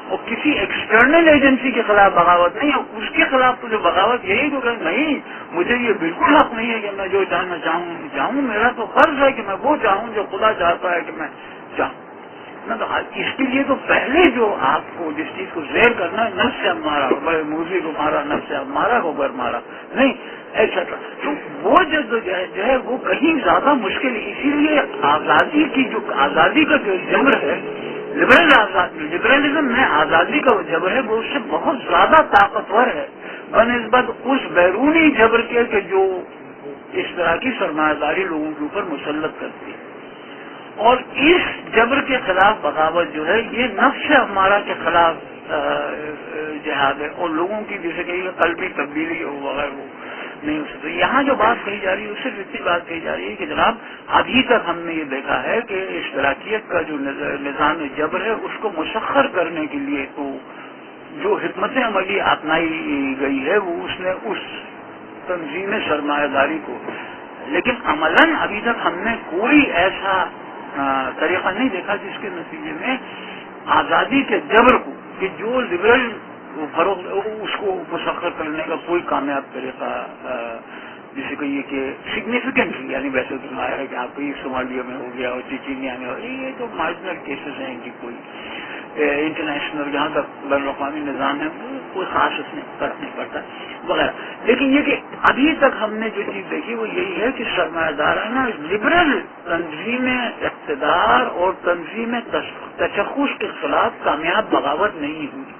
[SPEAKER 2] اور کسی ایکسٹرنل ایجنسی کے خلاف بغاوت نہیں ہے. اس کے خلاف تو جو بغاوت یہی تو کہ نہیں, مجھے یہ بالکل حق نہیں ہے کہ میں جو چاہنا چاہوں. میرا تو فرض ہے کہ میں وہ چاہوں جو خدا چاہتا ہے کہ میں چاہوں. تو اس کے لیے تو پہلے جو آپ کو جس چیز کو زیر کرنا ہے, نفس سے مارا, موزی کو مارا, نفس سے مارا کو بر مارا نہیں ایٹسٹرا, تو وہ جو ہے وہ کہیں زیادہ مشکل ہے. اسی لیے آزادی کا جو جبر ہے, لبرلزم میں آزادی کا جبر ہے, وہ اس سے بہت زیادہ طاقتور ہے بنسبت اس بیرونی جبر کے کہ جو اس طرح کی سرمایہ داری لوگوں کے اوپر مسلط کرتی ہے. اور اس جبر کے خلاف بغاوت جو ہے یہ نفس ہمارا کے خلاف جہاد ہے, اور لوگوں کی جیسے کہ قلبی تبدیلی ہو وغیرہ وہ نہیں ہو سکتی. یہاں جو بات کہی جا رہی ہے اس سے اتنی بات کہی جا رہی ہے کہ جناب ابھی تک ہم نے یہ دیکھا ہے کہ اشتراکیت کا جو نظام جبر ہے اس کو مسخر کرنے کے لیے تو جو حکمت عملی اپنائی گئی ہے وہ اس نے اس تنظیم سرمایہ داری کو, لیکن عملاً ابھی تک ہم نے کوئی ایسا طریقہ نہیں دیکھا جس کے نتیجے میں آزادی کے جبر کو کہ جو لبرل فروغ اس کو مسخر کرنے کا کوئی کامیاب طریقہ جسے کہیے کہ سگنیفیکینٹلی, یعنی ویسے تو آیا ہے کہ آپ کو صومالیہ میں ہو گیا اور چیچینیا میں ہو گیا, یہ تو مارجنل کیسز ہیں کہ کوئی انٹرنیشنل جہاں تک بین الاقوامی نظام ہے وہ کوئی خاص اس میں فرق نہیں پڑتا وغیرہ. لیکن یہ کہ ابھی تک ہم نے جو چیز دیکھی وہ یہی ہے کہ سرمایہ دارانہ لبرل تنظیم اقتدار اور تنظیم تشخص کے خلاف کامیاب بغاوت نہیں ہوئی.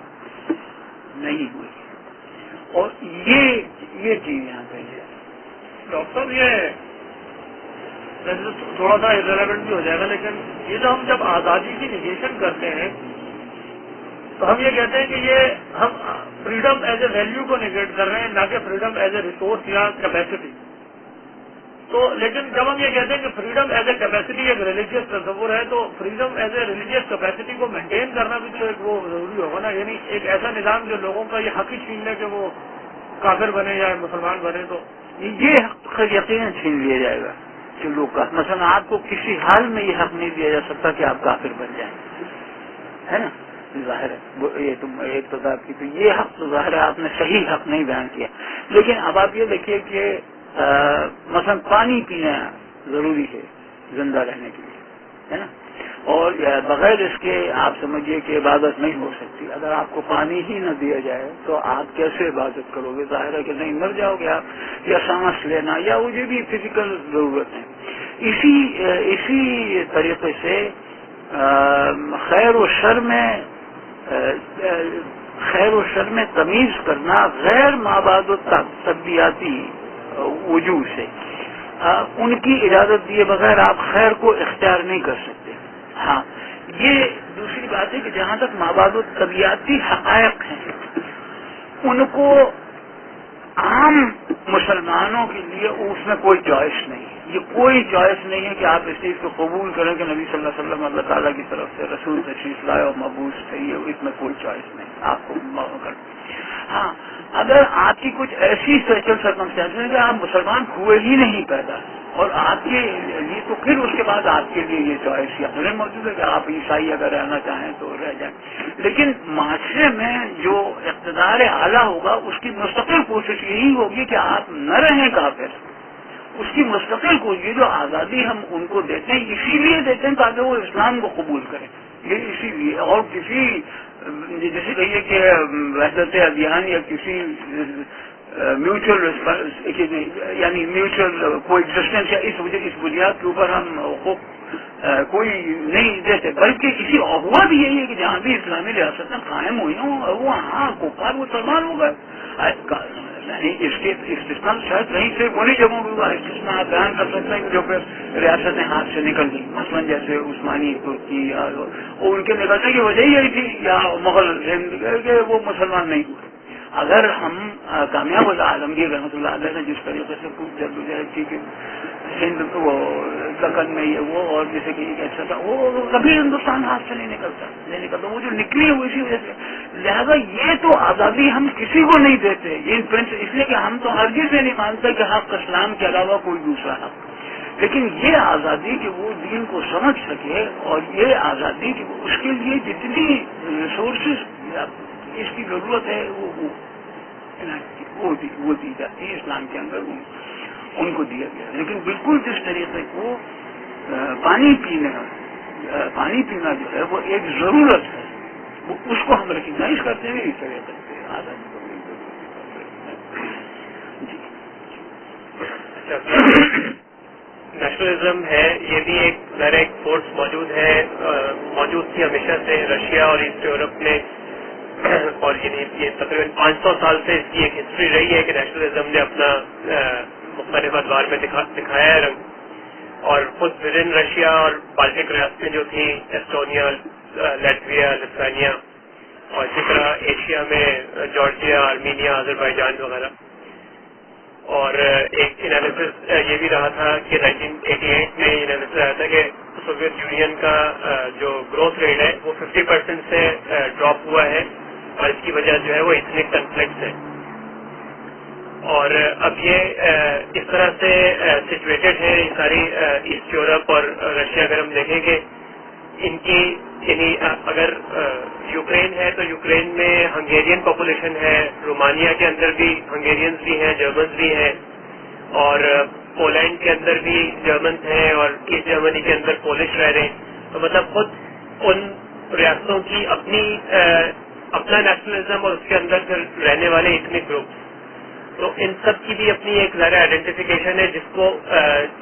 [SPEAKER 2] اور یہ چیز یہاں پہ ہے.
[SPEAKER 3] ڈاکٹر صاحب یہ تھوڑا سا ریلیونٹ بھی ہو جائے گا, لیکن یہ جو ہم جب آزادی کی نگیشن کرتے ہیں تو ہم یہ کہتے ہیں کہ یہ ہم فریڈم ایز اے ویلیو کو نگیٹ کر رہے ہیں, نہ کہ فریڈم ایز اے ریسورس یا کیپیسٹی. تو لیکن جب ہم یہ کہتے ہیں کہ فریڈم ایز اے کیپیسٹی ایک ریلیجیس تصور ہے, تو freedom as a religious capacity کو مینٹین کرنا بھی تو ایک وہ ضروری ہوگا نا. یعنی ایک ایسا نظام جو لوگوں کا یہ حق ہی چھین لے کہ وہ کافر بنے یا مسلمان بنے, تو
[SPEAKER 2] یہ حق یقیناً چھین لیا جائے گا کہ لوگ مثلا آپ کو کسی حال میں یہ حق نہیں دیا جا سکتا کہ آپ کافر بن جائیں, ہے نا. ظاہر ہے یہ تو ایک تو یہ حق تو ظاہر ہے آپ نے صحیح حق نہیں بیان کیا. لیکن اب آپ یہ دیکھیے کہ مثلا پانی پینا ضروری ہے زندہ رہنے کے لیے, ہے نا, اور بغیر اس کے آپ سمجھیے کہ عبادت نہیں ہو سکتی. اگر آپ کو پانی ہی نہ دیا جائے تو آپ کیسے عبادت کرو گے؟ ظاہر ہے کہ نہیں, مر جاؤ گے آپ, یا سانس لینا یا مجھے بھی فزیکل ضرورت ہے. اسی طریقے سے خیر و شر میں تمیز کرنا غیر مابعد و طبیعتی وجوہ سے ان کی اجازت دیے بغیر آپ خیر کو اختیار نہیں کر سکتے. ہاں, یہ دوسری بات ہے کہ جہاں تک مابعد و طبیعتی حقائق ہیں ان کو عام مسلمانوں کے لیے اس میں کوئی چوائس نہیں. یہ کوئی چوائس نہیں ہے کہ آپ اس چیز کو قبول کریں کہ نبی صلی اللہ علیہ وسلم اللہ تعالیٰ کی طرف سے رسول تشریف لائے اور مبعوث تھے, یہ اس میں کوئی چوائس نہیں آپ کو. ہاں, اگر آپ کی کچھ ایسی اسپیشل سرکمسٹانس ہے کہ آپ مسلمان ہوئے ہی نہیں پیدا, اور آپ کے لیے تو پھر اس کے بعد آپ کے لیے یہ چوائس یا موجود ہے کہ آپ عیسائی اگر رہنا چاہیں تو رہ جائیں. لیکن معاشرے میں جو اقتدار اعلیٰ ہوگا اس کی مستقل کوشش یہی ہوگی کہ آپ نہ رہیں کافر. اس کی مستقل کوشش, جو آزادی ہم ان کو دیتے ہیں اسی لیے دیتے ہیں تاکہ وہ اسلام کو قبول کریں. یہ اسی لیے, اور کسی جیسے کہیے کہ وحدت ادیان یا کسی میوچل یعنی میوچل کو ایگزسٹنس یا اس بنیاد کے اوپر ہم حقوق کوئی نہیں دیتے, بلکہ اسی ہوا بھی یہی ہے کہ جہاں بھی اسلامی ریاستیں قائم ہوئی ہوں وہاں کفار مسلمان ہو گئے. یعنی اس کے استثنا شاید کہیں سے کوئی جگہوں پہ ہوا استثنا آپ بیان کر سکتے ہیں کہ جو پھر ریاستیں ہاتھ سے نکل گئی, مثلا جیسے عثمانی ترکی اور ان کے نکلنے کی وجہ یہی تھی, یا مغل ہند کہ وہ مسلمان نہیں ہوئے. اگر ہم کامیاب اللہ عالمگیر رحمۃ اللہ علیہ نے جس طریقے سے خوب جدوجہد کی کہ ہند وہ دکن میں یہ وہ اور جیسے کہ ایسا تھا وہ کبھی ہندوستان ہاتھ سے نہیں نکلتا وہ جو نکلی ہے وہ اسی وجہ سے. لہذا یہ تو آزادی ہم کسی کو نہیں دیتے یہ اس لیے کہ ہم تو ہرگز سے نہیں مانتے کہ حق اسلام کے علاوہ کوئی دوسرا حق. لیکن یہ آزادی کہ وہ دین کو سمجھ سکے اور یہ آزادی کہ اس کے لیے جتنی ریسورسز اس کی ضرورت ہے وہ دی جاتی ہے اسلام کے اندر ان کو دیا گیا. لیکن بالکل جس طریقے کو پانی پینا جو ہے وہ ایک ضرورت ہے وہ اس کو ہم ریکگنائز کرتے ہیں اس طریقے سے آزادی کو
[SPEAKER 1] نیشنلزم ہے یہ بھی ایک فورس موجود تھی ہمیشہ سے رشیا اور ایسٹ یورپ میں اور یہ تقریباً 500 سال سے اس کی ایک ہسٹری رہی ہے کہ نیشنلزم نے اپنا مختلف ادوار میں دکھایا ہے رنگ اور خود ودن رشیا اور بالٹک ریاستیں جو تھیں ایسٹونیا لیٹویا لتھوانیا اور اسی طرح ایشیا میں جارجیا آرمینیا آذربائیجان وغیرہ. اور ایک انالیسس یہ بھی رہا تھا کہ 1988 میں انالیسس رہا تھا کہ سوویت یونین کا جو گروتھ ریٹ ہے وہ 50% سے ڈراپ ہوا ہے اور اس کی وجہ جو ہے وہ ایتھنک کنفلکٹ ہے. اور اب یہ اس طرح سے سچویٹڈ ہے ساری ایسٹ یورپ اور رشیا. اگر ہم دیکھیں کہ ان کی یعنی اگر یوکرین ہے تو یوکرین میں ہنگیرین پاپولیشن ہے, رومانیہ کے اندر بھی ہنگیرینز بھی ہیں, جرمنز بھی ہیں, اور پولینڈ کے اندر بھی جرمنز ہیں اور ایسٹ جرمنی کے اندر پولش رہ رہے ہیں. تو مطلب خود ان ریاستوں کی اپنا نیشنلزم اور اس کے اندر پھر رہنے والے ایتھنک گروپس, تو ان سب کی بھی اپنی ایک ذرا آئیڈینٹیفیکیشن ہے جس کو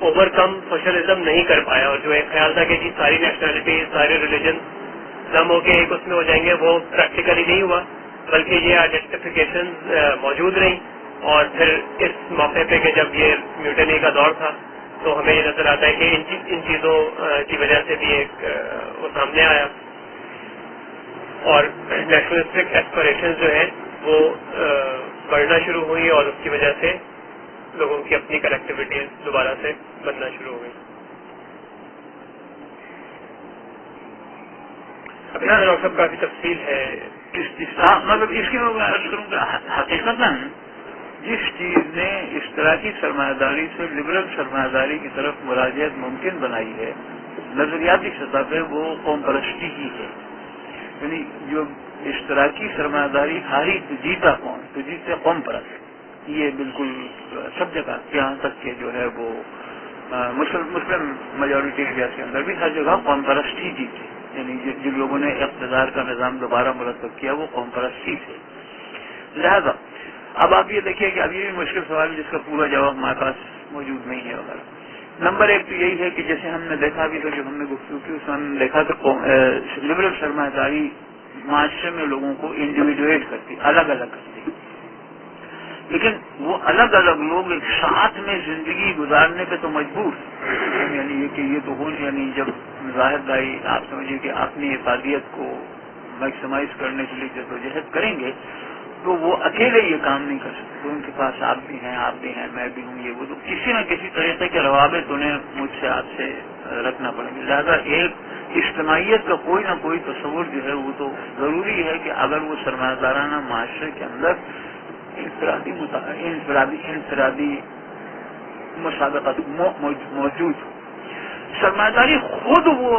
[SPEAKER 1] اوور کم سوشلزم نہیں کر پایا. اور جو ایک خیال تھا کہ جی ساری نیشنلٹی سارے ریلیجن کم ہو کے ایک اس میں ہو جائیں گے, وہ پریکٹیکلی نہیں ہوا, بلکہ یہ آئیڈینٹیفیکیشن موجود رہی. اور پھر اس موقع پہ کہ جب یہ میوٹنی کا دور تھا تو ہمیں یہ نظر آتا ہے کہ ان چیزوں کی وجہ سے بھی ایک وہ سامنے آیا اور نیشنلسٹک ایسپریشن جو ہے وہ بڑھنا شروع ہوئی اور اس کی وجہ سے لوگوں کی اپنی کلیکٹیویٹیز دوبارہ سے بننا شروع ہو گئی. اب سب کافی تفصیل ہے
[SPEAKER 2] مطلب اس کی میں عرض کروں گا حقیقتاً جس چیز نے اس طرح کی سرمایہ داری سے لبرل سرمایہ داری کی طرف مراجعت ممکن بنائی ہے نظریاتی سطح پہ وہ قوم پرستی ہی ہے. یعنی جو اشتراکی سرمایہ داری ہاری تو جیتا کون, تو جیتے قوم پرست. یہ بالکل سب جگہ یہاں تک کہ جو ہے وہ مسلم میجورٹی انڈیا کے اندر بھی ہر جگہ قوم پرست ہی جیتے. یعنی جن لوگوں نے اقتدار کا نظام دوبارہ مرتب کیا وہ قوم پرست ہی تھے. لہذا اب آپ یہ دیکھیے کہ اب یہ بھی مشکل سوال ہے جس کا پورا جواب ہمارے پاس موجود نہیں ہے وغیرہ. نمبر ایک تو یہی ہے کہ جیسے ہم نے دیکھا بھی تو جو ہم نے گفتگو کی اس میں ہم نے دیکھا کہ لبرل سرمایہ داری معاشرے میں لوگوں کو انڈیویجویٹ کرتی, الگ الگ کرتی, لیکن وہ الگ الگ لوگ ایک ساتھ میں زندگی گزارنے پہ تو مجبور. یعنی یہ کہ یہ تو ہو یعنی جب ظاہر بھائی آپ سمجھیے کہ اپنی افادیت کو میکسیمائز کرنے کے لیے جدوجہد کریں گے تو وہ اکیلے یہ کام نہیں کر سکتے. تو ان کے پاس آپ بھی ہیں میں بھی ہوں, یہ وہ تو کسی نہ کسی طریقے کے روابط انہیں مجھ سے آپ سے رکھنا پڑیں گے. لہٰذا ایک اجتماعیت کا کوئی نہ کوئی تصور جو ہے وہ تو ضروری ہے کہ اگر وہ سرمایہ دارانہ معاشرے کے اندر انفرادی مسابقت موجود ہو. سرمایہ داری خود وہ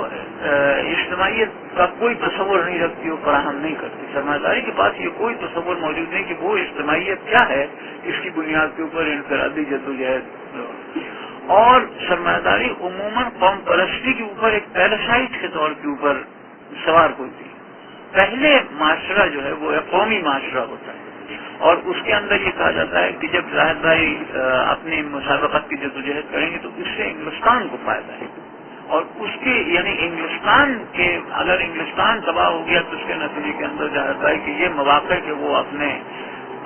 [SPEAKER 2] اجتماعیت کا کوئی تصور نہیں رکھتی اور فراہم نہیں کرتی. سرمایہ داری کے پاس یہ کوئی تصور موجود نہیں کہ وہ اجتماعیت کیا ہے اس کی بنیاد کے اوپر انفرادی جدوجہد. اور سرمایہ داری عموماً قوم پرستی کے اوپر ایک پیراسائٹ کے طور کے اوپر سوار ہوتی ہے. پہلے معاشرہ جو ہے وہ ایک قومی معاشرہ ہوتا ہے اور اس کے اندر یہ کہا جاتا ہے کہ جب ظاہر بھائی اپنی مسابقت کی جدوجہد کریں گے تو اس سے انگلستان کو فائدہ ہے. اور اس کے یعنی انگلستان کے اگر انگلستان تباہ ہو گیا تو اس کے نتیجے کے اندر جاتا ہے کہ یہ مواقع کہ وہ اپنے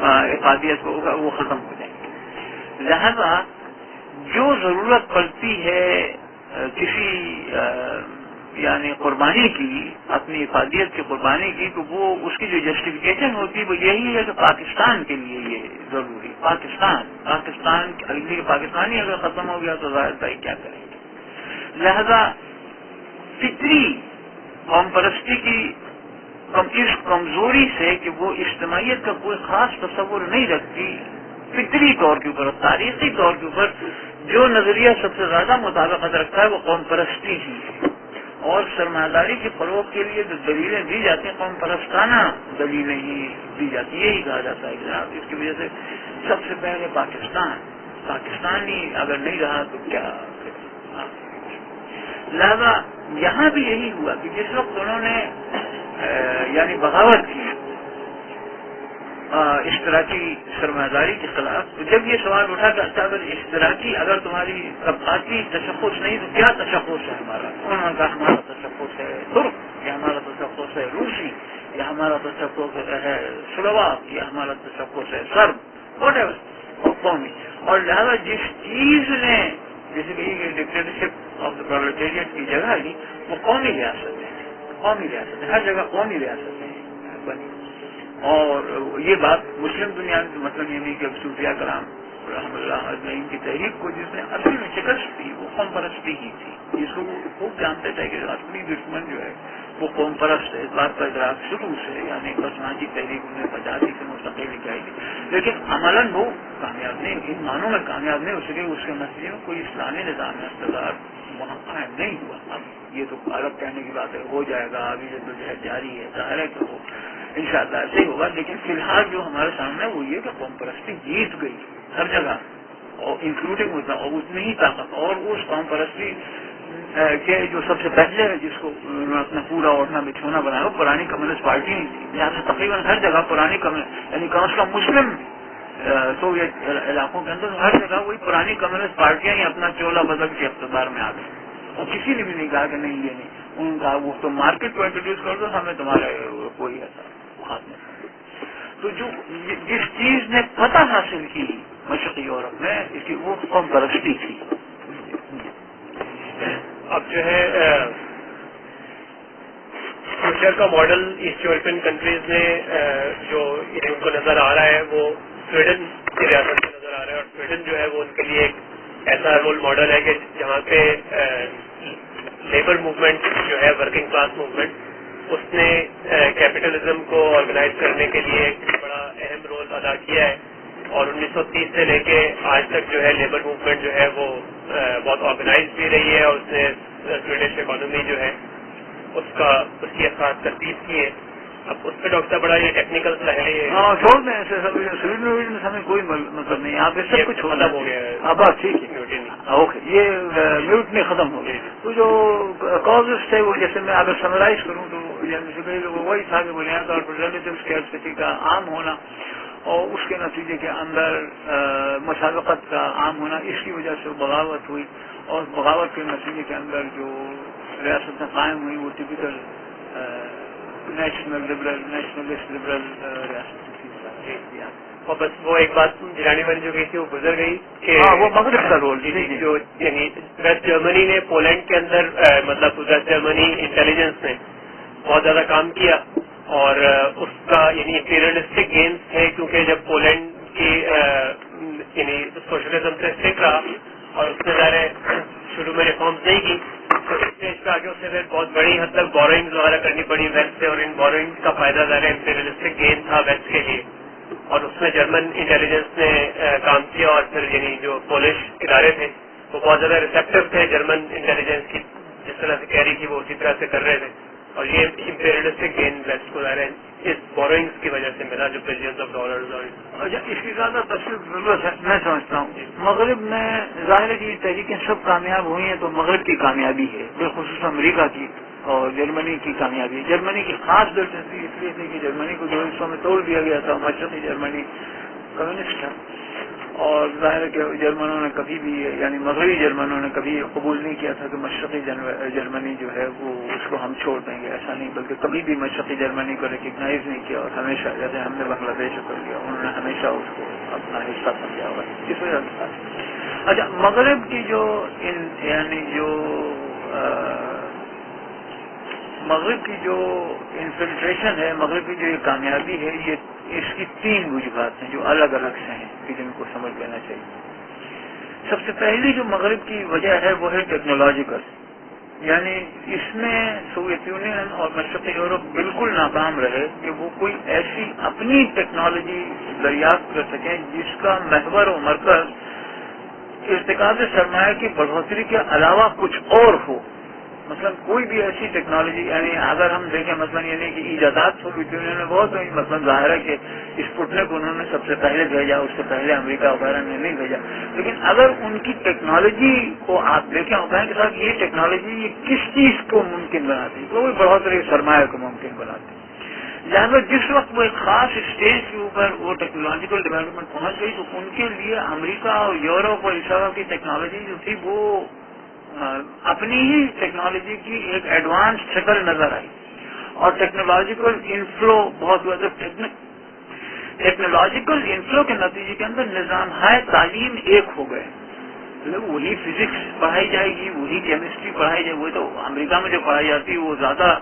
[SPEAKER 2] افادیت کو ہوگا وہ ختم ہو جائیں گے. لہذا جو ضرورت پڑتی ہے کسی یعنی قربانی کی، اپنی افادیت کی قربانی کی، تو وہ اس کی جو جسٹیفیکیشن ہوتی وہ یہی ہے کہ پاکستان کے لیے یہ ضروری، پاکستانی اگر ختم ہو گیا تو ظاہر بھائی کیا کریں گے. لہذا فطری قوم پرستی کی اس کمزوری سے کہ وہ اجتماعیت کا کوئی خاص تصور نہیں رکھتی، فطری طور کے اوپر، تاریخی طور کے اوپر جو نظریہ سب سے زیادہ مطابقت رکھتا ہے وہ قوم پرستی ہی ہے. اور سرمایہ داری کے فروغ کے لیے جو دلیلیں دی جاتی ہیں قوم پرستانہ دلیلیں ہی دی جاتی ہیں. یہی کہا جاتا ہے جناب اس کی وجہ سے سب سے پہلے پاکستانی اگر نہیں رہا تو کیا. لہذا یہاں بھی یہی ہوا کہ جس وقت انہوں نے یعنی بغاوت کی اشتراکی سرمایہ داری کے خلاف، تو جب یہ سوال اٹھا کہ اچھا اگر اشتراکی اگر تمہاری طبقاتی تشخص نہیں تو کیا تشخص ہے ہمارا؟ انہوں نے کہا ہمارا تشخص ہے ترک، یا ہمارا تشخص ہے روسی، یا ہمارا تشخص ہے سلوواک، یا ہمارا تشخص ہے سرب، واٹ ایور قومی. اور لہذا جس چیز نے جیسے کہ ڈکٹیٹرشپ آف دا پرولٹیریٹ کی جگہ لی وہ قومی ریاست ہے، ہر جگہ قومی ریاست بنی. اور یہ بات مسلم دنیا میں مطلب یہ نہیں کہ صوفیہ کرام رحم اللہ اجمعین کی تحریک کو جس نے اصل میں شکست دی وہ قوم پرستی ہی تھی. جس کو وہ خوب جانتے تھے کہ اصلی دشمن جو ہے وہ قوم پرست ہے. اس بات کا ادراک شروع سے یعنی بسماجی تحریک انہیں 50 سے مستقل لکھائی گئی، لیکن عملاً وہ کامیاب نہیں، ان معنوں میں کامیاب نہیں ہو سکے. اس کے نتیجے میں کوئی اسلامی نظام اقتدار وہاں قائم نہیں ہوا. اب یہ تو الگ کہنے کی بات ہے، ہو جائے گا، ابھی جو ہے جاری ہے، ظاہر ہے کہ وہ انشاءاللہ ایسے ہی ہوگا. لیکن فی الحال جو ہمارے سامنے وہ یہ کہ قوم پرستی جیت گئی ہر جگہ، اور انکلوڈنگ ہوتا اور اتنی ہی طاقت. اور اس قوم پرستی کے جو سب سے پہلے جس کو اپنا پورا اوڑھنا بچھونا بنایا وہ پرانی کمیونسٹ پارٹی نہیں تھی. یہاں سے تقریباً ہر جگہ پرانی یعنی کم از کم مسلم سوویت علاقوں کے اندر ہر جگہ وہی پرانی کمیونسٹ پارٹیاں ہی اپنا چولا بدل کے اقتدار میں آ گئی. اور کسی نے بھی نہیں کہا کہ نہیں یہ نہیں، انہوں نے کہا وہ تو مارکیٹ کو انٹروڈیوس کر دو، ہمیں تمہارے کوئی ایسا ہاتھ نہیں. تو جو جس چیز نے فتح حاصل کی مشرقی یورپ میں اس کی وہ قوم پرستی تھی.
[SPEAKER 1] اب جو ہے فیوچر کا ماڈل ایسٹ یورپین کنٹریز میں جو ان کو نظر آ رہا ہے وہ سویڈن کی ریاست میں نظر آ رہا ہے. اور سویڈن جو ہے وہ ان کے لیے ایک ایسا رول ماڈل ہے کہ جہاں پہ لیبر موومنٹ جو ہے ورکنگ کلاس موومنٹ اس نے کیپٹلزم کو آرگنائز کرنے کے لیے ایک بڑا اہم رول ادا کیا ہے. اور 1930 سے لے کے آج تک جو ہے لیبر موومنٹ جو ہے وہ بہت آرگنائز بھی رہی ہے، اور اس نے سویڈش اکانومی جو ہے اس کی اثرات ترتیب کی ہے. اب اس پہ ڈاکٹر بڑا یہ ٹیکنیکل
[SPEAKER 2] چھوڑ دیں سویڈن ہمیں کوئی مطلب نہیں، آپ اس سب کچھ
[SPEAKER 1] ختم ہو گیا ہے.
[SPEAKER 2] اب ٹھیک ہے اوکے، یہ میوٹنی ختم ہو گئی. تو جو کازز تھے وہ جیسے میں اگر سمرائز کروں تو وہی تھا کہ بنیاد طور پر ریلیٹو اسکیرسٹی کا عام ہونا اور اس کے نتیجے کے اندر مسابقت کا عام ہونا، اس کی وجہ سے بغاوت ہوئی. اور بغاوت کے نتیجے کے اندر جو ریاستیں قائم ہوئی وہ ٹپیکل نیشنلسٹ لبرل ریاست تھی.
[SPEAKER 1] اور بس وہ ایک بات جلانی والی جو گئی تھی وہ گزر گئی کہ
[SPEAKER 2] وہ مغرب کا رول
[SPEAKER 1] جو یعنی ویسٹ جرمنی نے پولینڈ کے اندر مطلب ویسٹ جرمنی انٹیلیجنس نے بہت زیادہ کام کیا، اور اس کا یعنی امپیریلسٹک گینز تھے کیونکہ جب پولینڈ کی یعنی سوشلزم سے اسٹیک رہا اور اس نے ظاہر شروع میں ریفارمز نہیں کی تو اسٹیج پہ آگے اسے پھر بہت بڑی حد تک بوروئنگز وغیرہ کرنی پڑی ویسٹ سے، اور ان بوروئنگز کا فائدہ ظاہر امپیریلسٹک گین تھا ویسٹ کے لیے. اور اس میں جرمن انٹیلیجنس نے کام کیا، اور پھر یعنی جو پولش ادارے تھے وہ بہت زیادہ ریسیپٹیو تھے جرمن انٹیلیجنس کی، جس طرح سے کہہ رہی تھی وہ اسی طرح سے کر رہے تھے. اور یہ امپیریلسٹک گین ویسٹ کو ظاہر ہے اس بوروئنگز کی وجہ سے ملا جو بلینز آف ڈالرز. اور
[SPEAKER 2] اس کی زیادہ تفصیل ضرورت ہے میں سمجھتا ہوں. مغرب میں ظاہر ہے کہ تحریکیں سب کامیاب ہوئی ہیں تو مغرب کی کامیابی ہے، بالخصوص امریکہ کی اور جرمنی کی کامیابی ہے. جرمنی کی خاص دلچسپی اس لیے تھی کہ جرمنی کو 2 حصوں میں توڑ دیا گیا تھا. مشرقی جرمنی کمیونسٹ تھا، اور ظاہر ہے کہ جرمنوں نے کبھی بھی یعنی مغربی جرمنوں نے کبھی قبول نہیں کیا تھا کہ مشرقی جرمنی جو ہے وہ اس کو ہم چھوڑ دیں گے، ایسا نہیں، بلکہ کبھی بھی مشرقی جرمنی کو ریکگنائز نہیں کیا. اور ہمیشہ جیسے ہم نے بنگلہ دیش کو کر لیا انہوں نے ہمیشہ اس کو اپنا حصہ سمجھا ہوا اس وجہ سے. اچھا مغرب کی جو یعنی جو مغرب کی جو انفلٹریشن ہے، مغرب کی جو یہ کامیابی ہے، یہ اس کی 3 وجوہات ہیں جو الگ الگ سے ہیں کہ جن کو سمجھ لینا چاہیے۔ سب سے پہلی جو مغرب کی وجہ ہے وہ ہے ٹیکنالوجیکل، یعنی اس میں سوویت یونین اور مشرقی یورپ بالکل ناکام رہے کہ وہ کوئی ایسی اپنی ٹیکنالوجی دریافت کر سکیں جس کا محور و مرکز ارتکاب سرمایہ کی بڑھوتری کے علاوہ کچھ اور ہو۔ مثلا کوئی بھی ایسی ٹیکنالوجی، یعنی اگر ہم دیکھیں مثلا یعنی کہ ایجادات سوویت یونین نے بہت ہوئی، مثلا ظاہر ہے کہ اسپوٹنک انہوں نے سب سے پہلے بھیجا، اس سے پہلے امریکہ وغیرہ نے نہیں بھیجا، لیکن اگر ان کی ٹیکنالوجی کو آپ دیکھیں اوپین کے ساتھ یہ ٹیکنالوجی یہ کس چیز کو ممکن بناتی ہے؟ وہ بڑھوتری سرمایہ کو ممکن بناتی ہے۔ لہٰذا جس وقت وہ ایک خاص اسٹیج کے اوپر وہ ٹیکنالوجیکل ڈیولپمنٹ پہنچ گئی تو ان کے لیے امریکہ اور یورپ اور اس کی ٹیکنالوجی جو تھی وہ اپنی ہی ٹیکنالوجی کی ایک ایڈوانس شکل نظر آئی، اور ٹیکنالوجیکل انفلو بہت ہوا۔ ٹیکنالوجیکل انفلو کے نتیجے کے اندر نظام ہائے تعلیم ایک ہو گئے، وہی فزکس پڑھائی جائے گی، وہی کیمسٹری پڑھائی جائے گی، وہ تو امریکہ میں جو پڑھائی جاتی ہے وہ زیادہ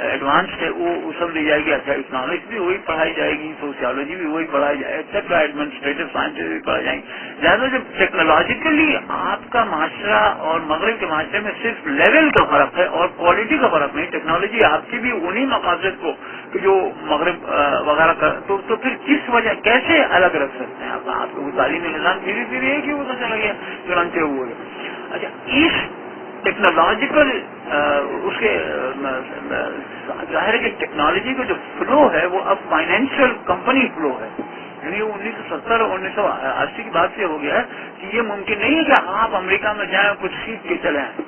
[SPEAKER 2] ایڈوانسڈ ہے، وہ سب لی جائے گی۔ اچھا اکنامکس بھی وہی پڑھائی جائے گی، سوشیالوجی بھی وہی پڑھائی جائے گی، ایکسیٹرا ایڈمنسٹریٹو سائنسز بھی پڑھائی جائیں گی۔ لہٰذا جب ٹیکنالوجیکلی آپ کا معاشرہ اور مغرب کے معاشرے میں صرف لیول کا فرق ہے اور کوالٹی کا فرق نہیں، ٹیکنالوجی آپ کی بھی انہی مقاصد کو جو مغرب وغیرہ کا تو پھر کس وجہ کیسے الگ رکھ سکتے ہیں آپ کو؟ وہ تعلیمی نظام دھیرے دھیرے ایک ہی ہوتا چلا گیا چنانچہ وہ۔ اچھا اس ٹیکنالوجیکل اس کے ظاہر ہے کہ ٹیکنالوجی کا جو فلو ہے وہ اب فائنینشیل کمپنی فلو ہے، یعنی 1970 اور 1980 کی بات سے ہو گیا ہے کہ یہ ممکن نہیں ہے کہ آپ امریکہ میں جائیں کچھ سیکھ کے چلے آئیں،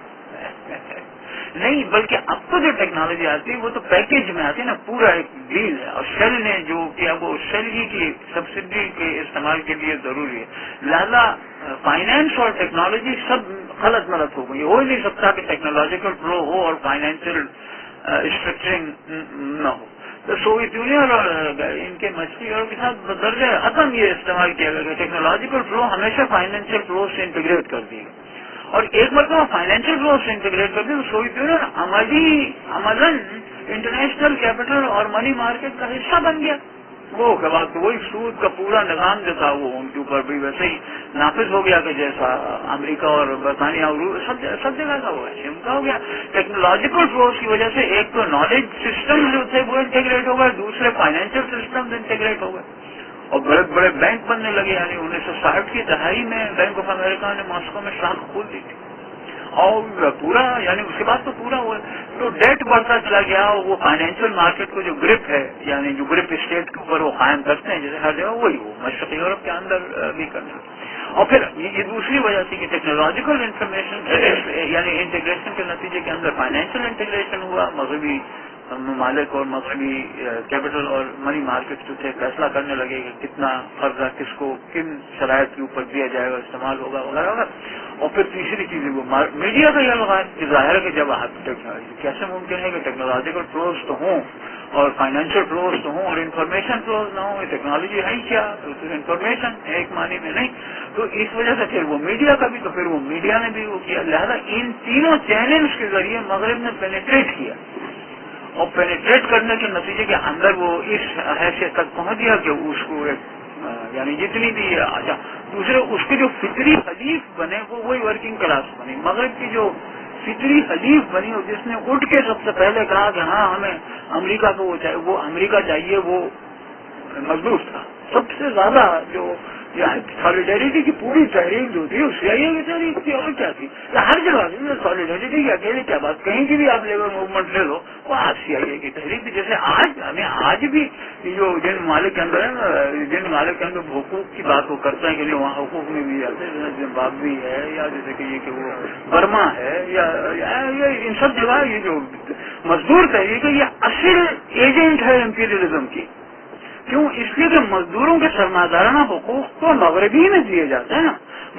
[SPEAKER 2] نہیں، بلکہ اب تو جو ٹیکنالوجی آتی ہے وہ تو پیکج میں آتی ہے نا، پورا ایک ڈیل ہے، اور شیل نے جو کیا وہ شیل ہی کی سبسڈی کے استعمال کے لیے ضروری ہے۔ لہذا فائنینس اور ٹیکنالوجی سب غلط ملت ہو گئی، ہو ہی نہیں سکتا کہ ٹیکنالوجیکل فلو ہو اور فائنینشیل اسٹرکچرنگ نہ ہو۔ تو سوویت یونین اور ان کے مشرقی یورپ کے ساتھ درجہ عدم یہ استعمال کیا گیا کہ ٹیکنالوجیکل فلو ہمیشہ فائنینشیل فلو سے انٹیگریٹ کر دی گئی، اور ایک مرتبہ فائنینشیل فلو سے انٹیگریٹ کر دی تو سوویت یونین عملاً انٹرنیشنل کیپٹل اور منی مارکیٹ کا حصہ بن گیا۔ وہ کے بعد وہی سود کا پورا نظام جو تھا وہ ان کے اوپر بھی ویسے ہی نافذ ہو گیا کہ جیسا امریکہ اور برطانیہ اور سب جگہ کا ہوا ہے، ان کا ہو گیا۔ ٹیکنالوجیکل فلوز کی وجہ سے ایک تو نالج سسٹم جو تھے وہ انٹیگریٹ ہو گئے، دوسرے فائنینشیل سسٹم انٹیگریٹ ہو گئے، اور بڑے بڑے بینک بننے لگے۔ یعنی 1960 کی دہائی میں بینک آف امریکہ نے ماسکو میں شاخ کھول دی تھی، اور پورا یعنی اس کے بعد تو پورا ہوا، تو ڈیٹ بڑھتا چلا گیا، اور وہ فائنینشیل مارکیٹ کو جو گرپ ہے، یعنی جو گرپ اسٹیٹ کے اوپر وہ قائم کرتے ہیں جیسے ہر جگہ، وہی وہ مشرقی یورپ کے اندر بھی کرنا۔ اور پھر یہ دوسری وجہ تھی کہ ٹیکنالوجیکل انفارمیشن یعنی انٹیگریشن کے نتیجے کے اندر فائنینشیل انٹیگریشن ہوا، مغربی ممالک اور مغربی کیپٹل اور منی مارکیٹ جو تھے فیصلہ کرنے لگے کہ کتنا قرضہ کس کو کن شرائط کے اوپر دیا جائے گا، استعمال ہوگا وغیرہ وغیرہ۔ اور پھر تیسری چیز وہ میڈیا کا یہ لگا کہ ظاہر ہے کہ جب آپ کیسے ممکن ہے کہ ٹیکنالوجیکل فلوز تو ہوں اور فائنینشیل فلوز تو ہوں اور انفارمیشن فلوز نہ ہوں، ٹیکنالوجی ہے ہی کیا، انفارمیشن ایک معنی میں نہیں، تو اس وجہ سے پھر وہ میڈیا کا بھی، تو پھر وہ میڈیا نے بھی وہ کیا۔ لہذا ان تینوں چینلز کے ذریعے مغرب نے پینیٹریٹ کیا، اور پینیٹریٹ کرنے کے نتیجے کے اندر وہ اس حیثیت تک پہنچ گیا کہ اس کو یعنی جتنی بھی اچھا دوسرے اس کے جو فطری حلیف بنے وہ وہی ورکنگ کلاس بنی، مغرب کی جو فطری حلیف بنی اور جس نے اٹھ کے سب سے پہلے کہا کہ ہاں ہمیں امریکہ کو وہ امریکہ چاہیے، وہ مزدور تھا سب سے زیادہ۔ جو سالیڈیرٹی کی پوری تحریک جو تھی اس CIA کی تحریک تھی، اور کیا تھی ہر جگہ سالیڈیرٹی کی اکیلے کیا بات، کہیں کی بھی آپ لیبر موومنٹ لے لو وہ آج CIA کی تحریک تھی۔ جیسے آج بھی جو جن ممالک کے اندر ہے، جن ممالک کے اندر حقوق کی بات وہ کرتے ہیں کہ نہیں وہاں حقوق میں بھی آتے ہیں، زمبابوے ہے یا جیسے کہ یہ کہ وہ برما ہے یا ان سب جگہ یہ جو مزدور تحریک ہے یہ اصل ایجنٹ ہے امپیریلزم کی۔ کیوں؟ اس لیے کہ مزدوروں کے سرمایہ دارانہ حقوق تو مغرب ہی میں دیے جاتے ہیں نا،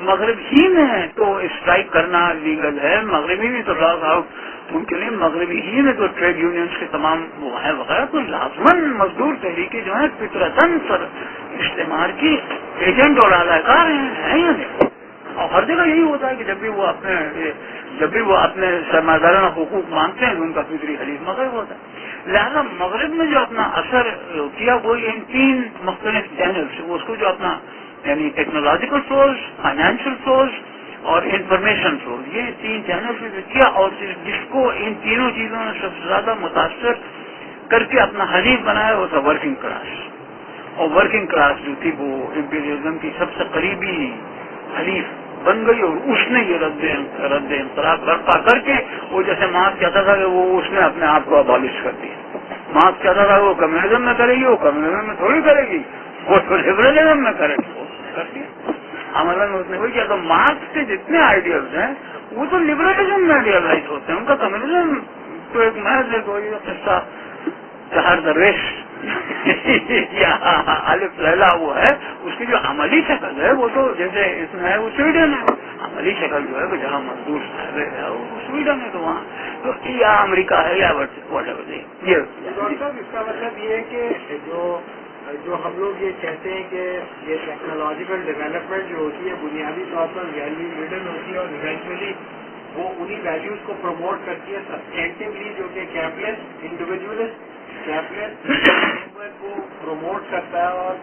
[SPEAKER 2] مغرب ہی میں تو اسٹرائک کرنا لیگل ہے، مغربی میں تو لاگ آؤٹ ممکن ہے، مغربی ہی میں تو ٹریڈ یونینز کے تمام وہ ہے وغیرہ، تو لازماً مزدور تحریکیں جو ہیں فطرتاً استعمار کی ایجنٹ اور اعلی کار ہیں یا نہیں؟ اور ہر جگہ یہی ہوتا ہے کہ جب بھی وہ اپنے جب بھی وہ اپنے سرمایہ حقوق مانگتے ہیں تو ان کا فطری حلیف مغرب ہوتا ہے. لہذا مغرب میں جو اپنا اثر کیا وہ ان 3 مختلف چینلس، اس کو جو اپنا یعنی ٹیکنالوجیکل سورس، فائنینشیل سورس اور انفارمیشن سورس، یہ 3 چینل سے کیا، اور جس کو ان تینوں چیزوں نے سب سے زیادہ متاثر کر کے اپنا حلیف بنایا وہ تھا ورکنگ کلاس. اور ورکنگ کلاس جو تھی وہ امپیریلزم کی سب سے قریبی حلیف بن گئی، اور اس نے یہ رد انقلاب برپا کر کے وہ جیسے مارکس کہتا تھا کہ وہ اس نے اپنے آپ کو ابالش کر دیا. مارکس کہتا تھا وہ کمیونزم میں کرے گی، وہ کمیونزم میں تھوڑی کرے گی، وہ تو لبرلزم میں کرے گی. کر دیا عملاً اس نے وہی کیا. تو مارکس کے جتنے آئیڈیلز ہیں وہ تو لبرلزم میں آئیڈیالائز ہوتے ہیں، ان کا کمیونزم تو ایک محض قصہ چہار درویش یا الف لیلا وہ ہے، اس کی جو عملی شکل ہے وہ تو جیسے اس میں ہے وہ سویڈن ہے. عملی شکل جو ہے وہ جہاں مزدور صاحب ہے وہ سویڈن ہے، تو وہاں تو یا امریکہ ہے یا واٹ ایور. یہ
[SPEAKER 3] اس کا مطلب یہ ہے کہ جو ہم لوگ یہ کہتے ہیں کہ یہ ٹیکنالوجیکل ڈیولپمنٹ جو ہوتی ہے بنیادی طور پر ویلیو ریڈن ہوتی ہے، اور ایونچولی وہ انہی ویلیوز کو پروموٹ کرتی ہے سبسٹینٹیولی، جو کہ کیپٹلسٹ انڈیویجولسٹ کیپٹلسٹ کو پروموٹ کرتا ہے اور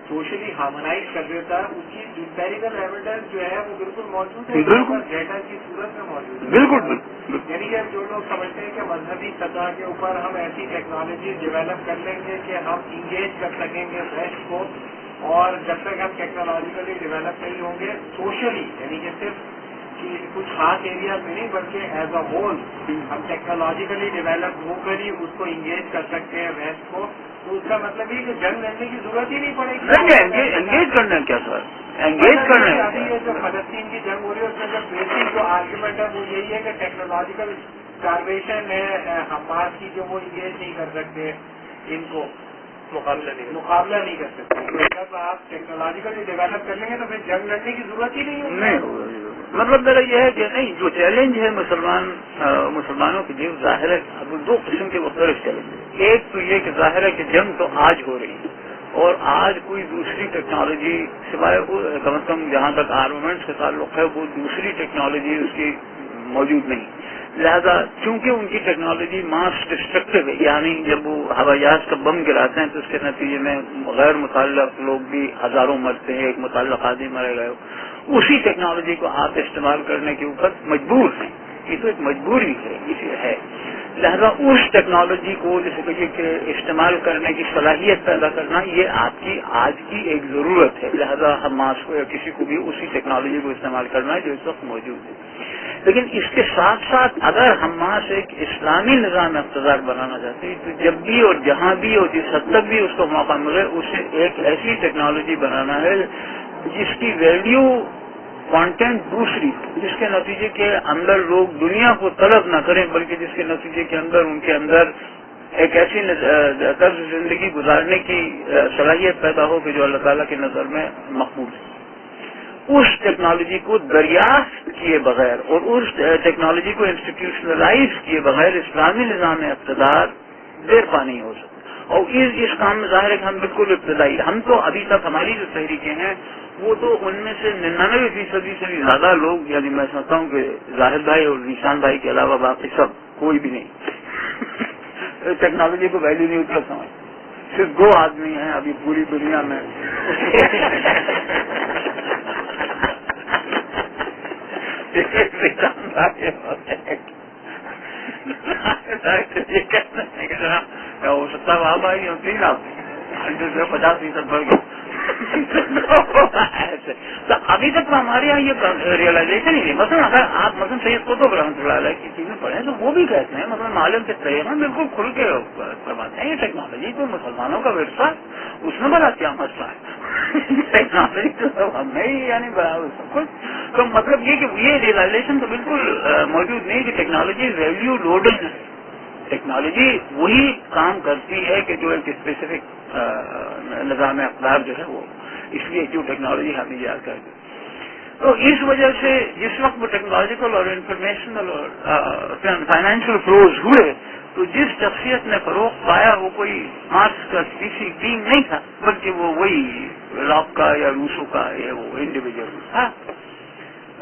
[SPEAKER 3] سوشلی ہارمونائز کر دیتا ہے. اس کی امپیریکل ایویڈنس جو ہے وہ بالکل موجود ہے، ڈیٹا کی صورت میں موجود ہے.
[SPEAKER 2] بالکل.
[SPEAKER 3] یعنی کہ جو لوگ سمجھتے ہیں کہ مذہبی سطح کے اوپر ہم ایسی ٹیکنالوجی ڈیولپ کر لیں گے کہ ہم انگیج کر سکیں گے ویسٹ کو، اور جب تک ہم ٹیکنالوجیکلی ڈیولپ نہیں ہوں گے سوشلی، یعنی کہ صرف کچھ خاص ایریاز میں نہیں بلکہ ایز اے ہول ہم ٹیکنالوجیکلی ڈیولپ ہو کر ہی اس کو انگیج کر سکتے ہیں ویسٹ کو، تو اس کا مطلب یہ کہ جنگ لڑنے کی ضرورت ہی نہیں پڑے گی.
[SPEAKER 2] انگیج کرنا کیا سر؟ انگیج کرنا
[SPEAKER 3] ہے. جو فلسطین کی جنگ ہو رہی ہے اس میں جو بیسک جو آرگیومنٹ ہے وہ یہی ہے کہ ٹیکنالوجیکل اسٹارویشن ہے حماس کی، جو وہ انگیج نہیں کر سکتے، ان کو مقابلہ نہیں کر سکتے. جب آپ ٹیکنالوجیکلی ڈیولپ کر لیں گے تو پھر جنگ لڑنے کی ضرورت ہی نہیں ہوگی.
[SPEAKER 2] مطلب میرا یہ ہے کہ نہیں، جو چیلنج ہے مسلمانوں کے لیے ظاہر ہے اب 2 قسم کے مختلف چیلنج ہیں. ایک تو یہ کہ ظاہر ہے کہ جنگ تو آج ہو رہی ہے، اور آج کوئی دوسری ٹیکنالوجی سوائے کم از کم جہاں تک آرمامنٹس کا تعلق ہے وہ دوسری ٹیکنالوجی اس کی موجود نہیں. لہذا چونکہ ان کی ٹیکنالوجی ماس ڈسٹرکٹیو ہے، یعنی جب وہ ہوائی جہاز کا بم گراتے ہیں تو اس کے نتیجے میں غیر متعلق لوگ بھی ہزاروں مرتے ہیں، ایک متعلق آدمی مرے گئے، اسی ٹیکنالوجی کو آپ استعمال کرنے کے اوپر مجبور ہیں. یہ تو ایک مجبوری ہے. لہذا اس ٹیکنالوجی کو جیسے کہیے کہ استعمال کرنے کی صلاحیت پیدا کرنا یہ آپ کی آج کی ایک ضرورت ہے. لہذا حماس کو یا کسی کو بھی اسی ٹیکنالوجی کو استعمال کرنا ہے جو اس وقت موجود ہے. لیکن اس کے ساتھ ساتھ اگر حماس ایک اسلامی نظام اقتدار بنانا چاہتے ہیں تو جب بھی اور جہاں بھی اور جس حد تک بھی اس کو موقع ملے اسے ایک ایسی ٹیکنالوجی بنانا ہے جس کی ویلیو کانٹینٹ دوسری، جس کے نتیجے کے اندر لوگ دنیا کو طلب نہ کریں بلکہ جس کے نتیجے کے اندر ان کے اندر ایک ایسی طرز زندگی گزارنے کی صلاحیت پیدا ہو کہ جو اللہ تعالیٰ کی نظر میں مقبول ہے. اس ٹیکنالوجی کو دریافت کیے بغیر اور اس ٹیکنالوجی کو انسٹیٹیوشنلائز کیے بغیر اسلامی نظام اقتدار دیر پا نہیں ہو سکتا. اور اس کام میں ظاہر ہے کہ ہم بالکل ابتدائی، ہم تو ابھی تک ہماری جو تحریکیں ہیں وہ تو ان میں سے 99% سے بھی زیادہ لوگ، یعنی میں سمجھتا ہوں کہ ظاہر بھائی اور ذیشان بھائی کے علاوہ باقی سب کوئی بھی نہیں ٹیکنالوجی کو ویلیو نہیں اتنا سمجھ. صرف 2 آدمی ہیں ابھی پوری دنیا میں ہو سکتا ہے وہاں بھائی 3 آدمی 50% بڑھ گئے. تو ابھی تک ہمارے یہاں یہ ریئلائزیشن ہی نہیں. مثلا اگر آپ مثلا سید قطب رحمۃ اللہ علیہ کی چیزیں پڑھیں تو وہ بھی کہتے ہیں، مثلا معلوم کے طریقے بالکل کھل کے فرماتے ہیں یہ ٹیکنالوجی تو مسلمانوں کا ورثہ، اس میں بڑا کیا مسئلہ ہے ٹیکنالوجی تو ہم نے ہی یعنی سب کچھ. تو مطلب یہ کہ یہ ریئلائزیشن تو بالکل موجود نہیں کہ ٹیکنالوجی ویلیو لوڈنگ ہے. ٹیکنالوجی وہی کام کرتی ہے کہ جو ایک اسپیسیفک نظام اقدار جو ہے وہ، اس لیے جو ٹیکنالوجی ہم ایجاد کر دی. تو اس وجہ سے جس وقت وہ ٹیکنالوجیکل اور انفارمیشنل اور فائنینشیل فلوز ہوئے تو جس شخصیت نے فروغ پایا وہ کوئی مارکس کا کسی ٹیم نہیں تھا بلکہ وہ وہی لاک کا یا روسو کا یا وہ انڈیویجل تھا.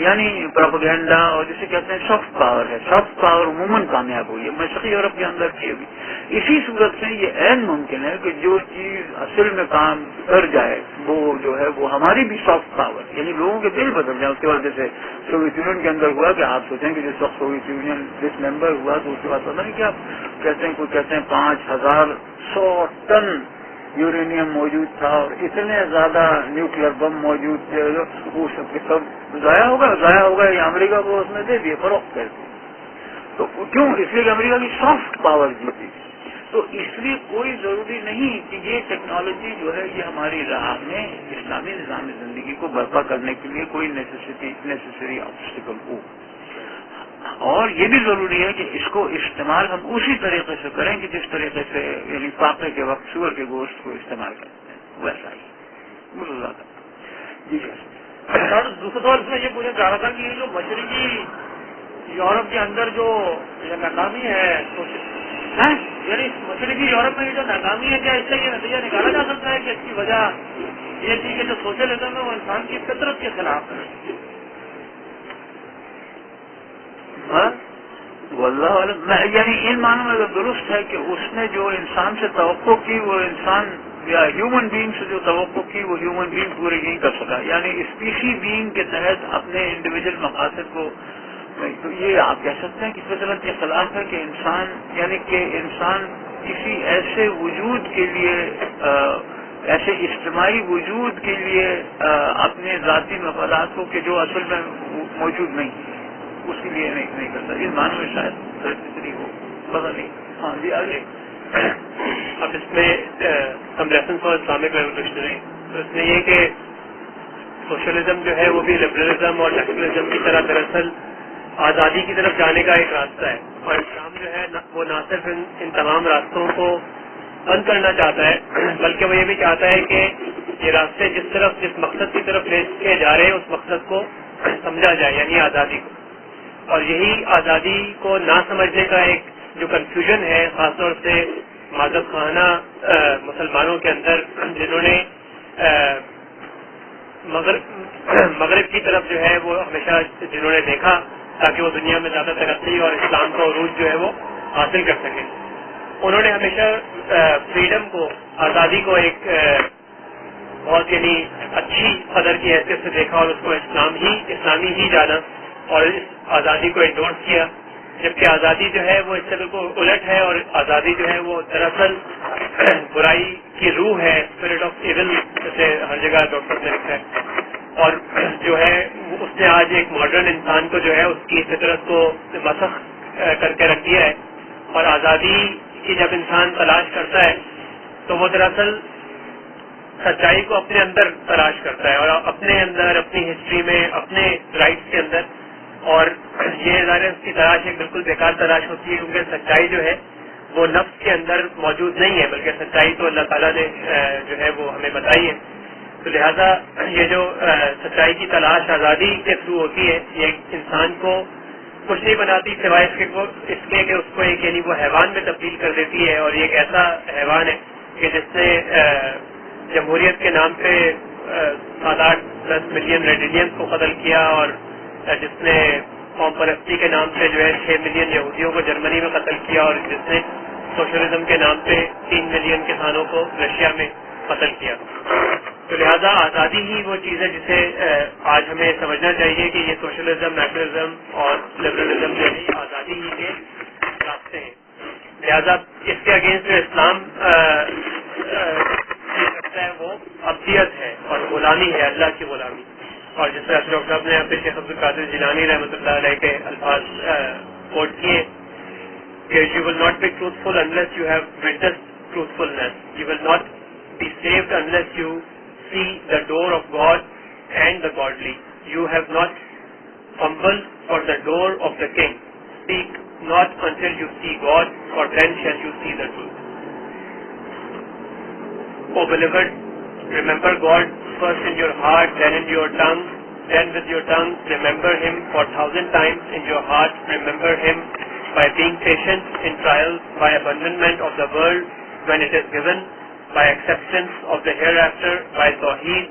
[SPEAKER 2] یعنی پروپیگنڈا اور جسے کہتے ہیں سافٹ پاور ہے. سافٹ پاور عموماً کامیاب ہوئی ہے مشرقی یورپ کے اندر کی ابھی. اسی صورت میں یہ عین ممکن ہے کہ جو چیز اصل میں کام کر جائے وہ جو ہے وہ ہماری بھی سافٹ پاور یعنی لوگوں کے دل بدل جائیں. اس کے بعد جیسے سوویت یونین کے اندر ہوا کہ آپ سوچیں کہ جس وقت سوویت یونین ڈس ممبر ہوا تو اس کے بعد پتا نہیں کیا کہتے ہیں کوئی کہتے ہیں 5100 ٹن یورینیم موجود تھا اور اتنے زیادہ نیوکلیر بم موجود تھے وہ سب کے سب ضائع ہوگا یا امریکہ کو اس میں دے دیے فروخت کر دیے. تو کیوں؟ اس لیے کہ امریکہ کی سافٹ پاور جیتی. تو اس لیے کوئی ضروری نہیں کہ یہ ٹیکنالوجی جو ہے یہ ہماری راہ میں اسلامی نظام زندگی کو برپا کرنے کے لیے کوئی نیسیسری آبسٹیکل ہو. اور یہ بھی ضروری ہے کہ اس کو استعمال ہم اسی طریقے سے کریں کہ جس طریقے سے یعنی فاقے کے وقت سور کے گوشت کو استعمال کرتے ہیں ویسا ہی. جی
[SPEAKER 5] سر دوسرا سوال اس میں یہ پوچھنا چاہ رہا تھا کہ یہ جو مشرقی یورپ کے اندر جو ناکامی ہے یعنی مشرقی یورپ میں یہ جو ناکامی ہے کیا اس سے یہ نتیجہ نکالا جا سکتا ہے کہ اس کی وجہ یہ تھی کہ جو سوشلزم ہے وہ انسان کی فطرت کے خلاف ہے؟
[SPEAKER 2] واللہ عالم یعنی ان معنوں میں اگر درست ہے کہ اس نے جو انسان سے توقع کی وہ انسان یا ہیومن بینگ سے جو توقع کی وہ ہیومن بینگ پورے نہیں کر سکا. یعنی اسپیشی بینگ کے تحت اپنے انڈیویجل مقاصد کو تو یہ آپ کہہ سکتے ہیں کہ فطرت کے خلاف ہے کہ انسان یعنی کہ انسان کسی ایسے وجود کے لیے ایسے اجتماعی وجود کے لیے اپنے ذاتی مفادات کو کہ جو اصل میں موجود نہیں ہے اس کے لیے نہیں کرتا. اس معنی میں شاید اتنی ہو پتا نہیں. ہاں جی آگے.
[SPEAKER 1] اب اس میں ہم لیسن فار اسلامک ریولیوشنری تو اس میں یہ کہ سوشلزم جو ہے وہ بھی لبرلزم اور نیشنلزم کی طرح دراصل آزادی کی طرف جانے کا ایک راستہ ہے اور اسلام جو ہے وہ نہ صرف ان تمام راستوں کو بند کرنا چاہتا ہے بلکہ وہ یہ بھی چاہتا ہے کہ یہ راستے جس مقصد کی طرف لے کے جا رہے ہیں اس مقصد کو سمجھا جائے یعنی آزادی کو. اور یہی آزادی کو نہ سمجھنے کا ایک جو کنفیوژن ہے خاص طور سے مذہب خانہ مسلمانوں کے اندر جنہوں نے مغرب کی طرف جو ہے وہ ہمیشہ جنہوں نے دیکھا تاکہ وہ دنیا میں زیادہ ترقی اور اسلام کا عروج جو ہے وہ حاصل کر سکیں. انہوں نے ہمیشہ فریڈم کو آزادی کو ایک بہت یعنی اچھی قدر کی حیثیت سے دیکھا اور اس کو اسلامی ہی جانا اور اس آزادی کو انڈورس کیا جبکہ آزادی جو ہے وہ اس سے بالکل الٹ ہے اور آزادی جو ہے وہ دراصل برائی کی روح ہے اسپرٹ آف ایون جیسے ہر جگہ ڈاکٹر نے لکھا ہے اور جو ہے اس نے آج ایک ماڈرن انسان کو جو ہے اس کی فطرت کو مسخ کر کے رکھ دیا ہے. اور آزادی کی جب انسان تلاش کرتا ہے تو وہ دراصل سچائی کو اپنے اندر تلاش کرتا ہے اور اپنے اندر اپنی ہسٹری میں اپنے رائٹس کے اندر اور یہ ظاہر اس کی تلاش ایک بالکل بیکار تلاش ہوتی ہے کیونکہ سچائی جو ہے وہ نفس کے اندر موجود نہیں ہے بلکہ سچائی تو اللہ تعالیٰ نے جو ہے وہ ہمیں بتائی ہے. تو لہذا یہ جو سچائی کی تلاش آزادی کے تھرو ہوتی ہے یہ انسان کو کچھ نہیں بناتی سوائے اس کے کہ اس کو ایک یعنی وہ حیوان میں تبدیل کر دیتی ہے اور یہ ایک ایسا حیوان ہے کہ جس نے جمہوریت کے نام پہ 7-8-10 ملین ریڈ انڈینز کو قتل کیا اور جس نے قوم پرستی کے نام پہ جو ہے 6 ملین یہودیوں کو جرمنی میں قتل کیا اور جس نے سوشلزم کے نام پہ 3 ملین کسانوں کو رشیا میں قتل کیا. تو لہذا آزادی ہی وہ چیز ہے جسے آج ہمیں سمجھنا چاہیے کہ یہ سوشلزم نیشنلزم اور لبرلزم جو ہے آزادی ہی کے راستے ہیں. لہذا اس کے اگینسٹ جو اسلام کرتا ہے وہ ابدیت ہے اور غلامی ہے اللہ کی غلامی. اور جس طرح ڈاکٹر صاحب نے یہاں پہ شیخ عبد القادر جیلانی رحمۃ اللہ علیہ کے الفاظ کوٹ کیے کہ you will not be truthful unless you have witnessed truthfulness, you will not be saved unless you see the door of God and the godly. You have not fumbled for the door of the King. Speak not until you see God, for then shall you see the truth. O beloved, remember God first in your heart, then in your tongue, then with your tongue remember Him for 1,000 times in your heart. Remember Him by being patient in trials, by abandonment of the world when it is given, by acceptance of the hereafter, by tawheed,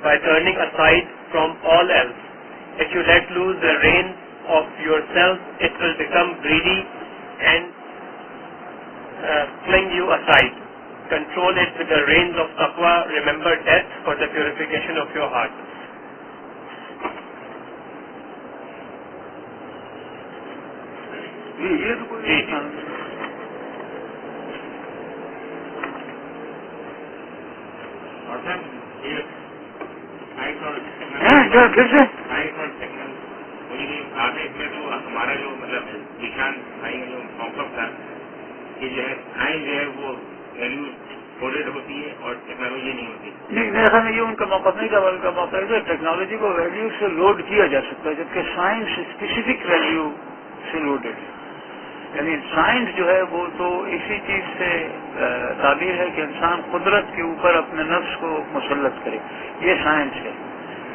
[SPEAKER 1] by turning aside from all else. If you let loose the reins of yourself, it will become greedy and fling you aside. Control it with the reins of taqwa. Remember death for the purification of your heart.
[SPEAKER 2] یہ تو کوئی پھر سے
[SPEAKER 6] میں تو ہمارا جو مطلب نشان بھائی جو موقف تھا کہ جو ہے سائنس جو ہے وہ ویلیو کوڈیڈ ہوتی ہے اور ٹیکنالوجی نہیں ہوتی.
[SPEAKER 2] نہیں، میرے خیال میں یہ ان کا موقف نہیں تھا، ان کا موقف ہے کہ ٹیکنالوجی کو ویلیو سے لوڈ کیا جا سکتا ہے، جبکہ سائنس اسپیسیفک ویلیو سے لوڈیڈ ہے. یعنی سائنس جو ہے وہ تو اسی چیز سے تعبیر ہے کہ انسان قدرت کے اوپر اپنے نفس کو مسلط کرے، یہ سائنس ہے.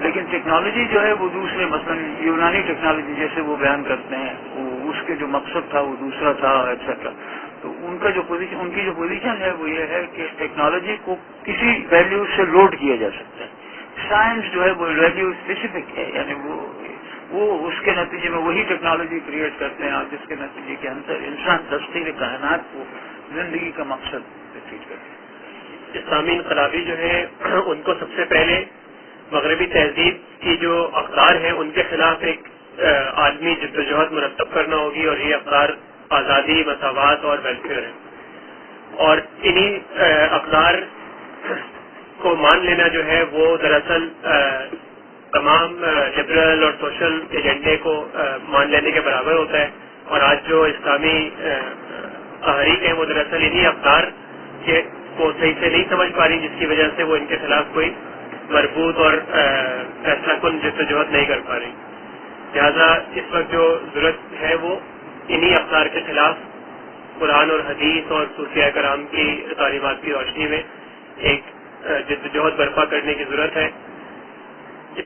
[SPEAKER 2] لیکن ٹیکنالوجی جو ہے وہ دوسرے، مثلا یونانی ٹیکنالوجی جیسے وہ بیان کرتے ہیں، وہ اس کے جو مقصد تھا وہ دوسرا تھا ایٹسٹرا. تو ان کا جو پوزیشن، ان کی جو پوزیشن ہے وہ یہ ہے کہ ٹیکنالوجی کو کسی ویلیو سے لوڈ کیا جا سکتا ہے. سائنس جو ہے وہ ویلیو اسپیسیفک ہے، یعنی وہ اس کے نتیجے میں وہی ٹیکنالوجی کریٹ کرتے ہیں اور جس کے نتیجے کے اندر انسان تسخیر کائنات کو زندگی کا مقصد ٹریٹ کرتے ہیں.
[SPEAKER 1] اسلامی انقلابی جو ہے ان کو سب سے پہلے مغربی تہذیب کی جو اقدار ہیں ان کے خلاف ایک عالمی جدوجہد مرتب کرنا ہوگی، اور یہ اقدار آزادی، مساوات اور ویلفیئر ہے. اور انہی اقدار کو مان لینا جو ہے وہ دراصل تمام لبرل اور سوشل ایجنڈے کو مان لینے کے برابر ہوتا ہے. اور آج جو اسلامی تحریک ہیں وہ دراصل انہی اقدار کے کو صحیح سے نہیں سمجھ پا رہی، جس کی وجہ سے وہ ان کے خلاف کوئی مربوط اور فیصلہ کن جدوجہد نہیں کر پا رہی. لہذا اس وقت جو ضرورت ہے وہ انہی اقدار کے خلاف قرآن اور حدیث اور صوفیاء کرام کی تعلیمات کی روشنی میں ایک جدوجہد برپا کرنے کی ضرورت ہے.